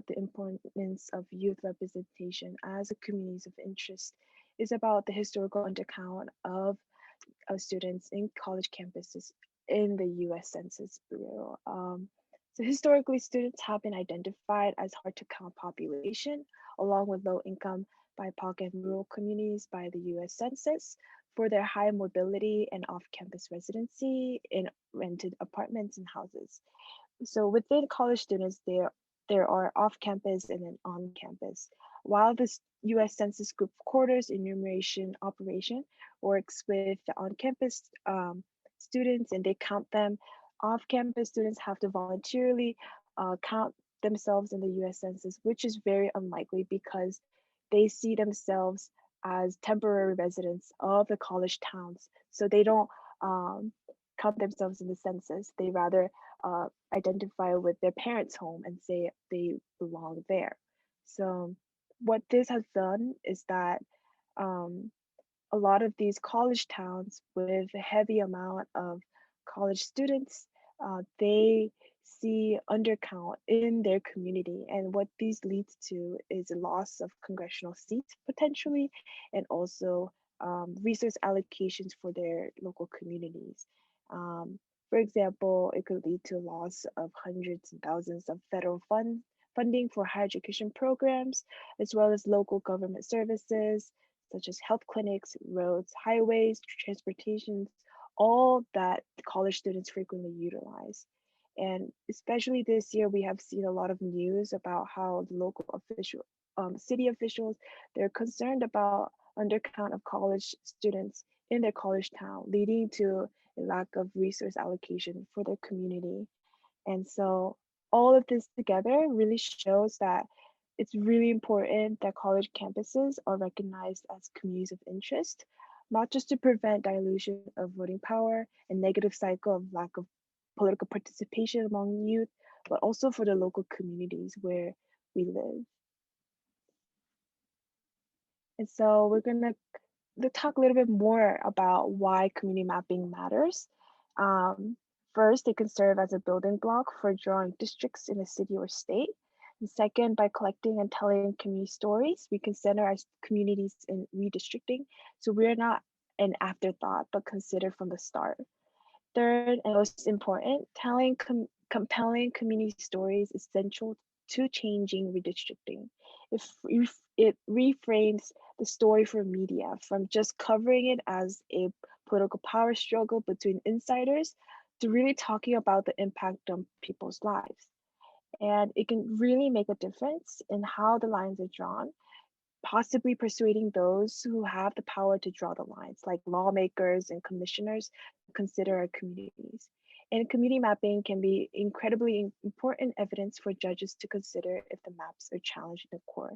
the importance of youth representation as a communities of interest is about the historical undercount of students in college campuses in the US Census Bureau. So historically, students have been identified as hard to count population, along with low income, BIPOC, and rural communities by the US Census for their high mobility and off-campus residency in rented apartments and houses. So within college students, there are off-campus and then on-campus. While the US Census Group Quarters enumeration operation works with the on-campus students and they count them, off-campus students have to voluntarily count themselves in the US Census, which is very unlikely because they see themselves as temporary residents of the college towns. So they don't count themselves in the census. They rather identify with their parents' home and say they belong there. So what this has done is that a lot of these college towns with a heavy amount of college students, they see undercount in their community. And what this leads to is a loss of congressional seats potentially, and also resource allocations for their local communities. For example, it could lead to a loss of hundreds and thousands of federal funding for higher education programs, as well as local government services, such as health clinics, roads, highways, transportation, all that college students frequently utilize. And especially this year, we have seen a lot of news about how the local city officials, they're concerned about undercount of college students in their college town, leading to a lack of resource allocation for their community. And so all of this together really shows that it's really important that college campuses are recognized as communities of interest, not just to prevent dilution of voting power and negative cycle of lack of political participation among youth, but also for the local communities where we live. And so we're gonna talk a little bit more about why community mapping matters. First, it can serve as a building block for drawing districts in a city or state. And second, by collecting and telling community stories, we can center our communities in redistricting. So we're not an afterthought, but considered from the start. Third, and most important, telling compelling community stories is essential to changing redistricting. If it reframes the story for media from just covering it as a political power struggle between insiders to really talking about the impact on people's lives. And it can really make a difference in how the lines are drawn, possibly persuading those who have the power to draw the lines, like lawmakers and commissioners, to consider our communities. And community mapping can be incredibly important evidence for judges to consider if the maps are challenged in the court.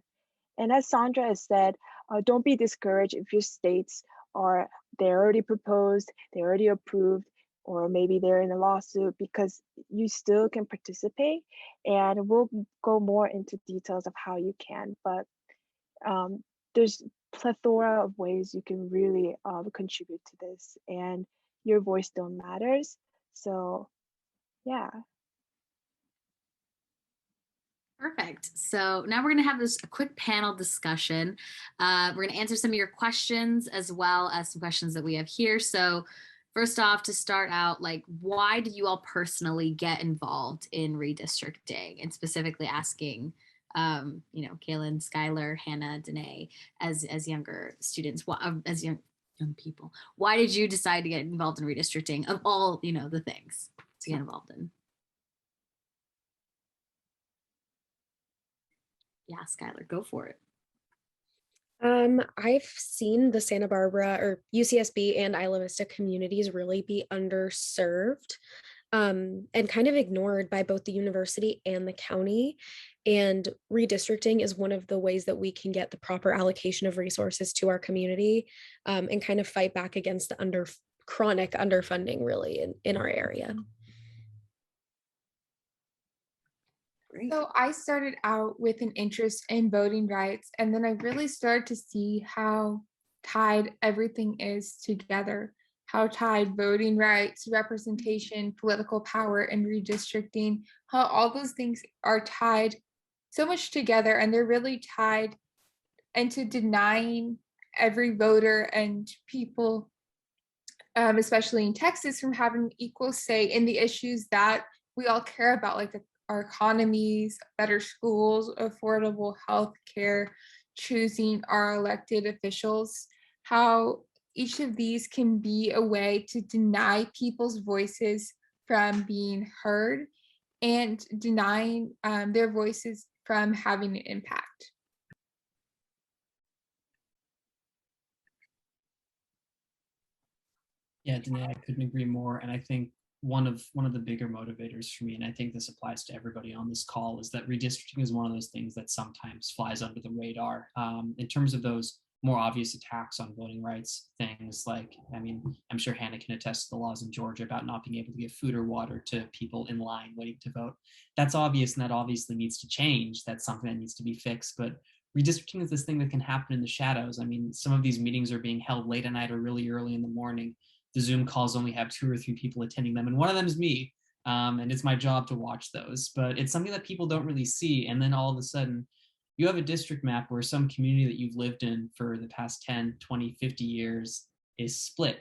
And as Sandra has said, don't be discouraged if your states they're already proposed, they're already approved, or maybe they're in a lawsuit, because you still can participate. And we'll go more into details of how you can, but there's plethora of ways you can really contribute to this, and your voice still matters. So yeah. Perfect. So now we're going to have a quick panel discussion. We're going to answer some of your questions as well as some questions that we have here. So first off, to start out, like, why did you all personally get involved in redistricting, and specifically asking, Kaylin, Skylar, Hannah, Danae, as younger students, as young people, why did you decide to get involved in redistricting of all, the things to get involved in? Yeah, Skylar, go for it. I've seen the Santa Barbara or UCSB and Isla Vista communities really be underserved and kind of ignored by both the university and the county. And redistricting is one of the ways that we can get the proper allocation of resources to our community and kind of fight back against the chronic underfunding really in our area. So I started out with an interest in voting rights, and then I really started to see how tied everything is together, how tied voting rights, representation, political power, and redistricting, how all those things are tied so much together, and they're really tied into denying every voter and people, especially in Texas, from having equal say in the issues that we all care about, like our economies, better schools, affordable health care, choosing our elected officials, how each of these can be a way to deny people's voices from being heard and denying their voices from having an impact. Yeah, Danae, I couldn't agree more. And I think one of the bigger motivators for me, and I think this applies to everybody on this call, is that redistricting is one of those things that sometimes flies under the radar in terms of those more obvious attacks on voting rights. Things like, I mean, I'm sure Hannah can attest to the laws in Georgia about not being able to give food or water to people in line waiting to vote. That's obvious, and that obviously needs to change. That's something that needs to be fixed. But redistricting is this thing that can happen in the shadows. I mean, some of these meetings are being held late at night or really early in the morning. The Zoom calls only have 2 or 3 people attending them, and one of them is me. And it's my job to watch those, but it's something that people don't really see. And then all of a sudden, you have a district map where some community that you've lived in for the past 10, 20, 50 years is split,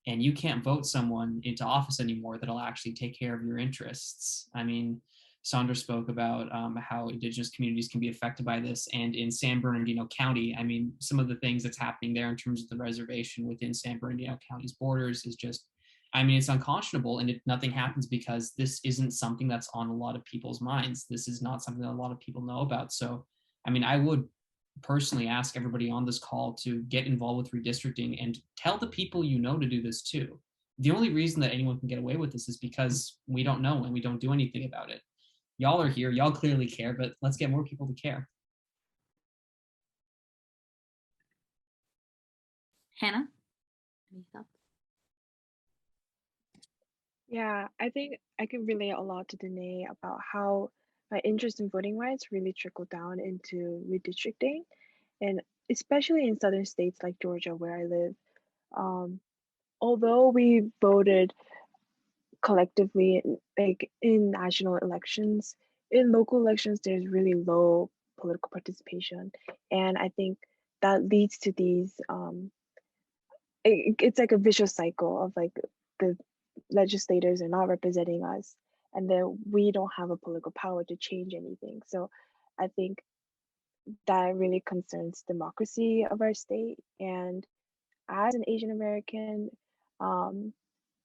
and you can't vote someone into office anymore that'll actually take care of your interests. I mean, Sandra spoke about how Indigenous communities can be affected by this. And in San Bernardino County, I mean, some of the things that's happening there in terms of the reservation within San Bernardino County's borders is just, I mean, it's unconscionable, and nothing happens because this isn't something that's on a lot of people's minds. This is not something that a lot of people know about. So, I mean, I would personally ask everybody on this call to get involved with redistricting and tell the people you know to do this too. The only reason that anyone can get away with this is because we don't know and we don't do anything about it. Y'all are here, y'all clearly care, but let's get more people to care. Hannah, any thoughts? Yeah, I think I can relate a lot to Danae about how my interest in voting rights really trickled down into redistricting, and especially in southern states like Georgia, where I live. Although we voted collectively, like in national elections, in local elections, there's really low political participation, and I think that leads to these. It's like a vicious cycle of like the legislators are not representing us, and then we don't have a political power to change anything. So I think that really concerns democracy of our state. And as an Asian American,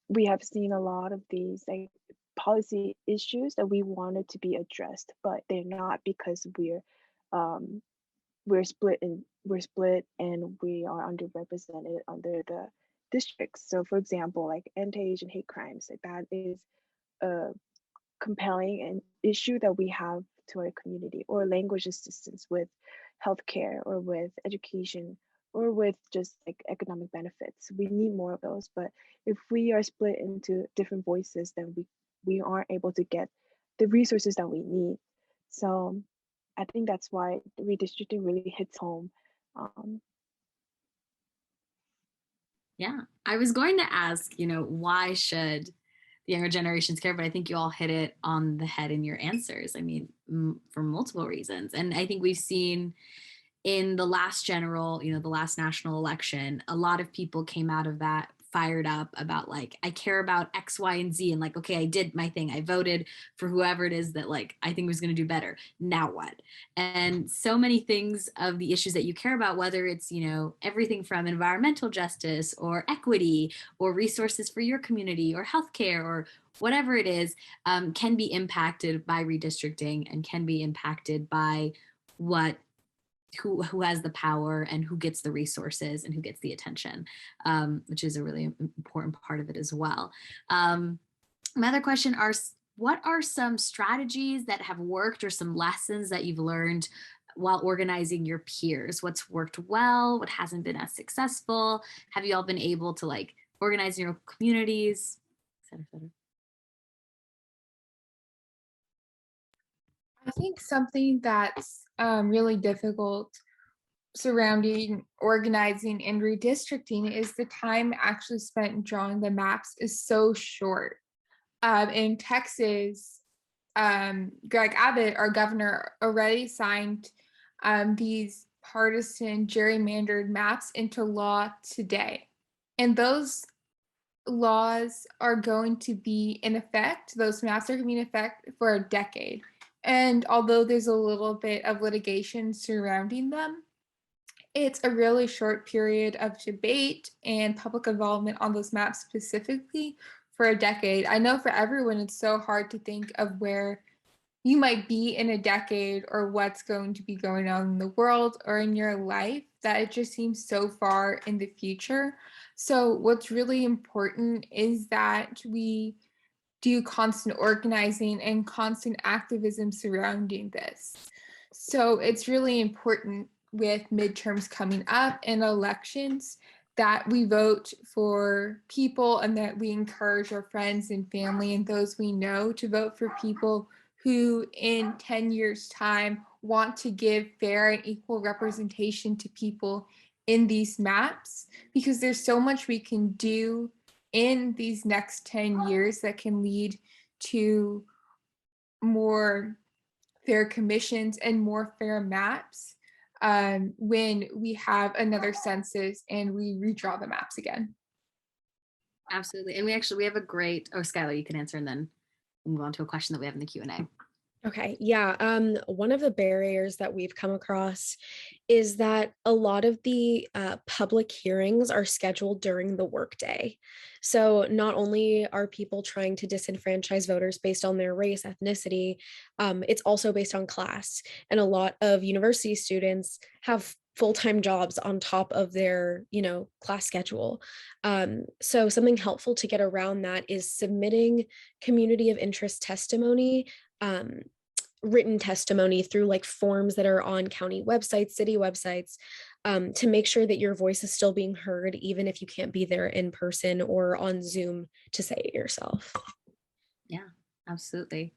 we have seen a lot of these like policy issues that we wanted to be addressed, but they're not because um, we're split and we are underrepresented under the districts. So for example, like anti-Asian hate crimes, like that is a compelling and issue that we have to our community, or language assistance with healthcare or with education or with just like economic benefits. We need more of those. But if we are split into different voices, then we aren't able to get the resources that we need. So I think that's why redistricting really hits home. Yeah, I was going to ask, why should younger generations care, but I think you all hit it on the head in your answers. I mean, for multiple reasons. And I think we've seen in the last general, the last national election, a lot of people came out of that fired up about like, I care about X, Y, and Z. And like, okay, I did my thing. I voted for whoever it is that like, I think was going to do better. Now what? And so many things of the issues that you care about, whether it's, everything from environmental justice or equity or resources for your community or healthcare or whatever it is, can be impacted by redistricting and can be impacted by who has the power and who gets the resources and who gets the attention, which is a really important part of it as well. My other question are, what are some strategies that have worked or some lessons that you've learned while organizing your peers? What's worked well? What hasn't been as successful? Have you all been able to like organize your communities, et cetera, et cetera? I think something that's really difficult surrounding organizing and redistricting is the time actually spent drawing the maps is so short. In Texas, Greg Abbott, our governor, already signed these partisan gerrymandered maps into law today. And those laws are going to be in effect, those maps are going to be in effect for a decade. And although there's a little bit of litigation surrounding them, it's a really short period of debate and public involvement on those maps specifically for a decade. I know for everyone, it's so hard to think of where you might be in a decade or what's going to be going on in the world or in your life that it just seems so far in the future. So what's really important is that we do constant organizing and constant activism surrounding this. So it's really important with midterms coming up and elections that we vote for people and that we encourage our friends and family and those we know to vote for people who in 10 years' time want to give fair and equal representation to people in these maps, because there's so much we can do in these next 10 years that can lead to more fair commissions and more fair maps when we have another census and we redraw the maps again. Absolutely. And we have a great, Skylar, you can answer and then we'll move on to a question that we have in the Q&A. Okay, yeah. One of the barriers that we've come across is that a lot of the public hearings are scheduled during the workday. So not only are people trying to disenfranchise voters based on their race, ethnicity, it's also based on class. And a lot of university students have full-time jobs on top of their, class schedule. So something helpful to get around that is submitting community of interest testimony, written testimony through like forms that are on county websites, city websites, to make sure that your voice is still being heard, even if you can't be there in person or on Zoom to say it yourself. Yeah, absolutely.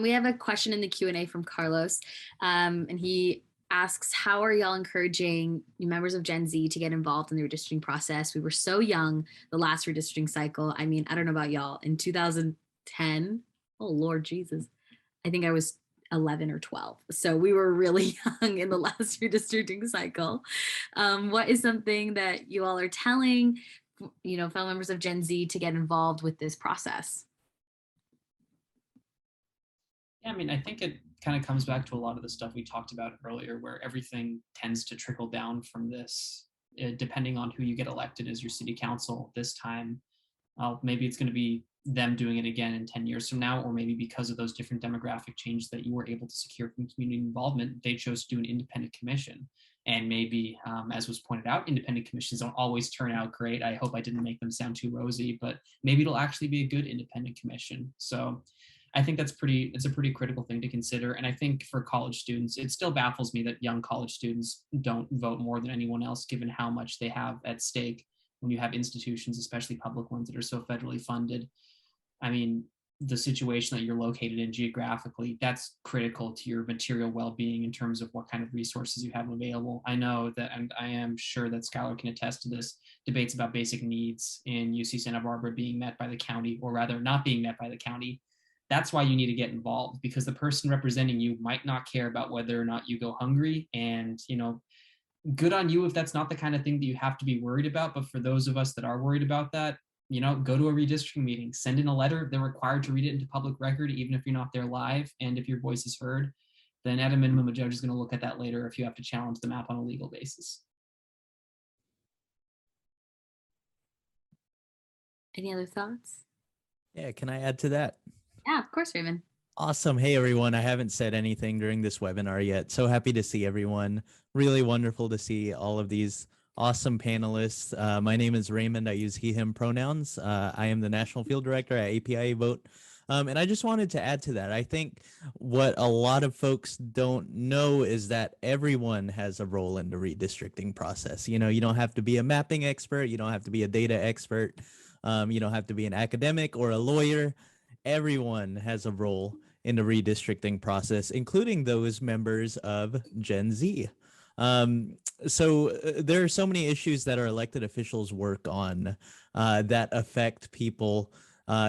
We have a question in the Q&A from Carlos, and he asks, how are y'all encouraging members of Gen Z to get involved in the redistricting process? We were so young the last redistricting cycle. I mean, I don't know about y'all. In 2010, oh Lord Jesus, I think I was 11 or 12. So we were really young in the last redistricting cycle. What is something that you all are telling, fellow members of Gen Z to get involved with this process? Yeah, I mean, I think it kind of comes back to a lot of the stuff we talked about earlier, where everything tends to trickle down from this, depending on who you get elected as your city council this time. Maybe it's going to be them doing it again in 10 years from now, or maybe because of those different demographic changes that you were able to secure from community involvement, they chose to do an independent commission. And maybe, as was pointed out, independent commissions don't always turn out great. I hope I didn't make them sound too rosy, but maybe it'll actually be a good independent commission. So I think it's a pretty critical thing to consider. And I think for college students, it still baffles me that young college students don't vote more than anyone else, given how much they have at stake when you have institutions, especially public ones, that are so federally funded. I mean, the situation that you're located in geographically, that's critical to your material well-being in terms of what kind of resources you have available. I know that, and I am sure that Skylar can attest to this, debates about basic needs in UC Santa Barbara being met by the county, or rather not being met by the county. That's why you need to get involved, because the person representing you might not care about whether or not you go hungry. And, you know, good on you if that's not the kind of thing that you have to be worried about. But for those of us that are worried about that, you know, go to a redistricting meeting, send in a letter. They're required to read it into public record, even if you're not there live. And if your voice is heard, then at a minimum, a judge is going to look at that later if you have to challenge the map on a legal basis. Any other thoughts? Yeah, can I add to that? Yeah, of course, Raymond. Awesome. Hey, everyone. I haven't said anything during this webinar yet. So happy to see everyone. Really wonderful to see all of these awesome panelists. My name is Raymond. I use he, him pronouns. I am the National Field Director at APIA Vote. And I just wanted to add to that. I think what a lot of folks don't know is that everyone has a role in the redistricting process. You know, you don't have to be a mapping expert. You don't have to be a data expert. You don't have to be an academic or a lawyer. Everyone has a role in the redistricting process, including those members of Gen Z. So there are so many issues that our elected officials work on that affect people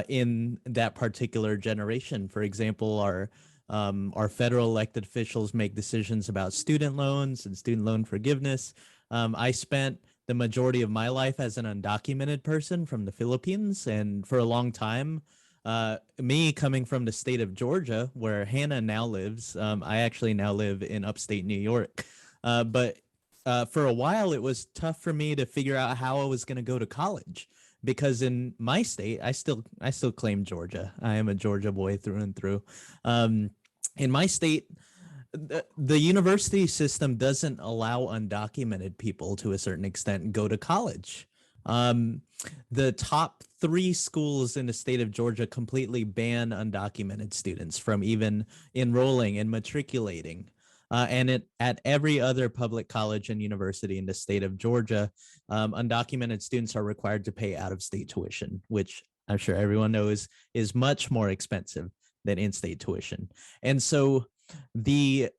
in that particular generation. For example, our federal elected officials make decisions about student loans and student loan forgiveness. I spent the majority of my life as an undocumented person from the Philippines, and for a long time, me coming from the state of Georgia, where Hannah now lives, I actually now live in upstate New York. But for a while, it was tough for me to figure out how I was going to go to college, because in my state, I still claim Georgia. I am a Georgia boy through and through. In my state, the university system doesn't allow undocumented people, to a certain extent, go to college. The top 3 schools in the state of Georgia completely ban undocumented students from even enrolling and matriculating. And at every other public college and university in the state of Georgia, undocumented students are required to pay out-of-state tuition, which I'm sure everyone knows is much more expensive than in-state tuition. And so the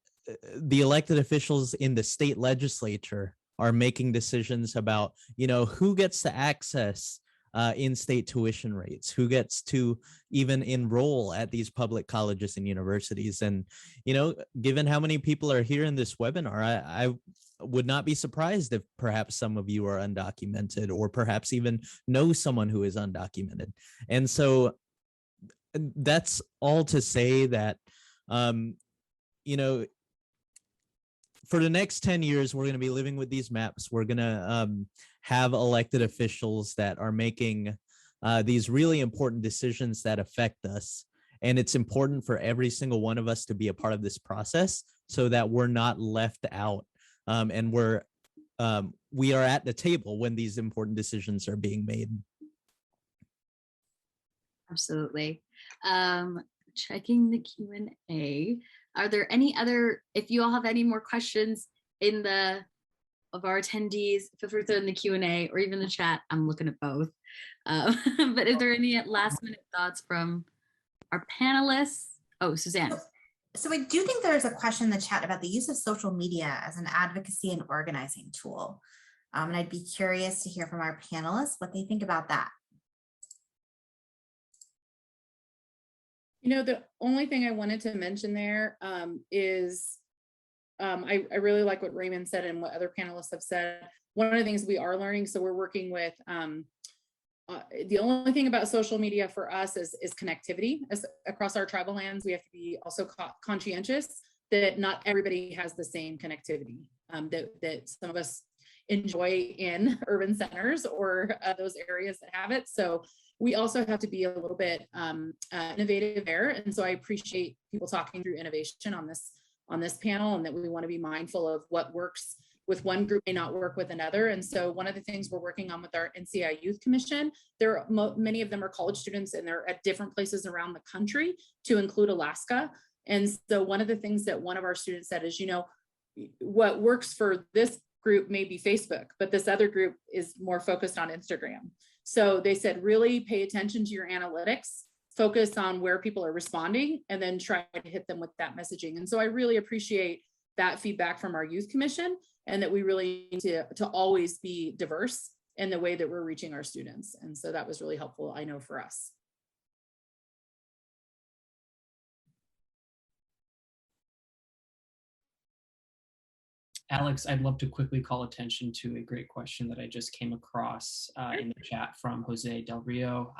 elected officials in the state legislature are making decisions about, you know, who gets to access in-state tuition rates, who gets to even enroll at these public colleges and universities. And, you know, given how many people are here in this webinar, I would not be surprised if perhaps some of you are undocumented, or perhaps even know someone who is undocumented. And so that's all to say that, you know, for the next 10 years, we're going to be living with these maps. We're going to have elected officials that are making these really important decisions that affect us. And it's important for every single one of us to be a part of this process so that we're not left out. And we are at the table when these important decisions are being made. Absolutely. Checking the Q&A. Are there any other, if you all have any more questions of our attendees, feel free to throw in the Q&A or even the chat. I'm looking at both. But is there any last minute thoughts from our panelists? Oh, Suzanne. So I do think there's a question in the chat about the use of social media as an advocacy and organizing tool. And I'd be curious to hear from our panelists what they think about that. You know, the only thing I wanted to mention there is I really like what Raymond said and what other panelists have said. One of the things we are learning, so we're working with, the only thing about social media for us is connectivity. Across our tribal lands, we have to be also conscientious that not everybody has the same connectivity that some of us enjoy in urban centers or those areas that have it. So we also have to be a little bit innovative there. And so I appreciate people talking through innovation on this panel, and that we want to be mindful of what works with one group may not work with another. And so one of the things we're working on with our NCI Youth Commission, many of them are college students, and they're at different places around the country, to include Alaska. And so one of the things that one of our students said is, you know, what works for this group may be Facebook, but this other group is more focused on Instagram. So they said, really pay attention to your analytics focus on where people are responding and then try to hit them with that messaging. And so I really appreciate that feedback from our youth commission, and that we really need to always be diverse in the way that we're reaching our students. And so that was really helpful, I know, for us. Alex, I'd love to quickly call attention to a great question that I just came across in the chat from Jose Del Rio.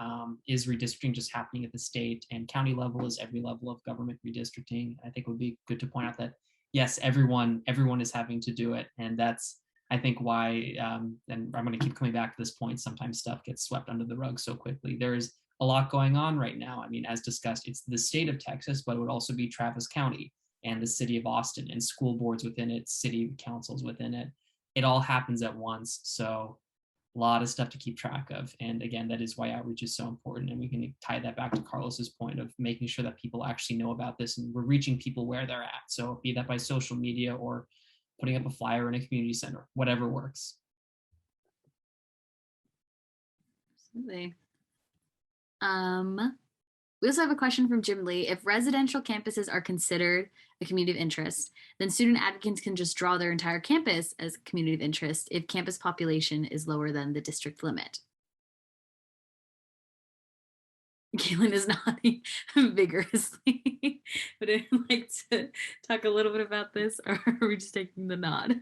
Is redistricting just happening at the state and county level? Is every level of government redistricting? I think it would be good to point out that, yes, everyone is having to do it. And that's, I think, why, and I'm going to keep coming back to this point, sometimes stuff gets swept under the rug so quickly. There's a lot going on right now. I mean, as discussed, it's the state of Texas, but it would also be Travis County and the city of Austin and school boards within it, city councils within it. It all happens at once. So a lot of stuff to keep track of. And again, that is why outreach is so important. And we can tie that back to Carlos's point of making sure that people actually know about this and we're reaching people where they're at. So be that by social media or putting up a flyer in a community center, whatever works. Absolutely. We also have a question from Jim Lee. If residential campuses are considered a community of interest, then student advocates can just draw their entire campus as a community of interest if campus population is lower than the district limit. Kaylin is nodding vigorously. Would anyone like to talk a little bit about this, or are we just taking the nod?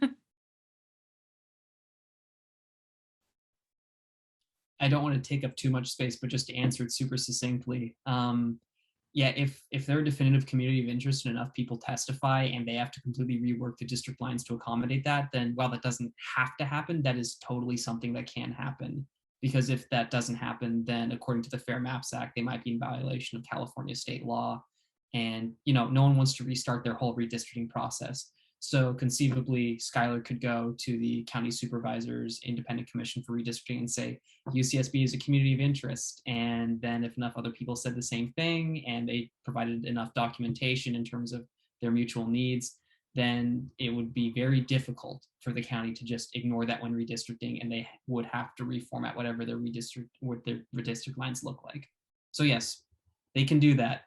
I don't want to take up too much space, but just to answer it super succinctly, yeah, if there are definitive community of interest and enough people testify and they have to completely rework the district lines to accommodate that, then while that doesn't have to happen, that is totally something that can happen. Because if that doesn't happen, then according to the Fair Maps Act, they might be in violation of California state law. And, you know, no one wants to restart their whole redistricting process. So conceivably, Skylar could go to the county supervisor's independent commission for redistricting and say, UCSB is a community of interest. And then if enough other people said the same thing and they provided enough documentation in terms of their mutual needs, then it would be very difficult for the county to just ignore that when redistricting, and they would have to reformat whatever their redistrict lines look like. So yes, they can do that.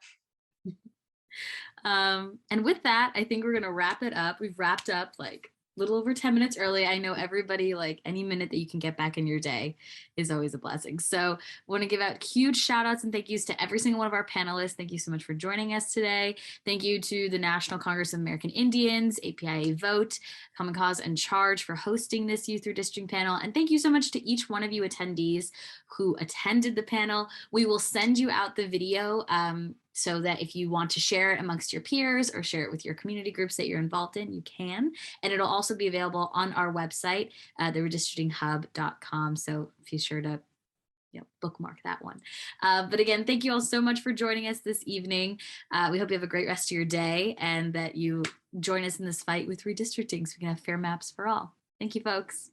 And with that, I think we're going to wrap it up. We've wrapped up like a little over 10 minutes early. I know everybody, like any minute that you can get back in your day is always a blessing. So I want to give out huge shout outs and thank yous to every single one of our panelists. Thank you so much for joining us today. Thank you to the National Congress of American Indians, APIA Vote, Common Cause, and Charge for hosting this Youth Redistricting panel. And thank you so much to each one of you attendees who attended the panel. We will send you out the video so that if you want to share it amongst your peers or share it with your community groups that you're involved in, you can. And it'll also be available on our website, theredistrictinghub.com. So be sure to bookmark that one. But again, thank you all so much for joining us this evening. We hope you have a great rest of your day and that you join us in this fight with redistricting so we can have fair maps for all. Thank you, folks.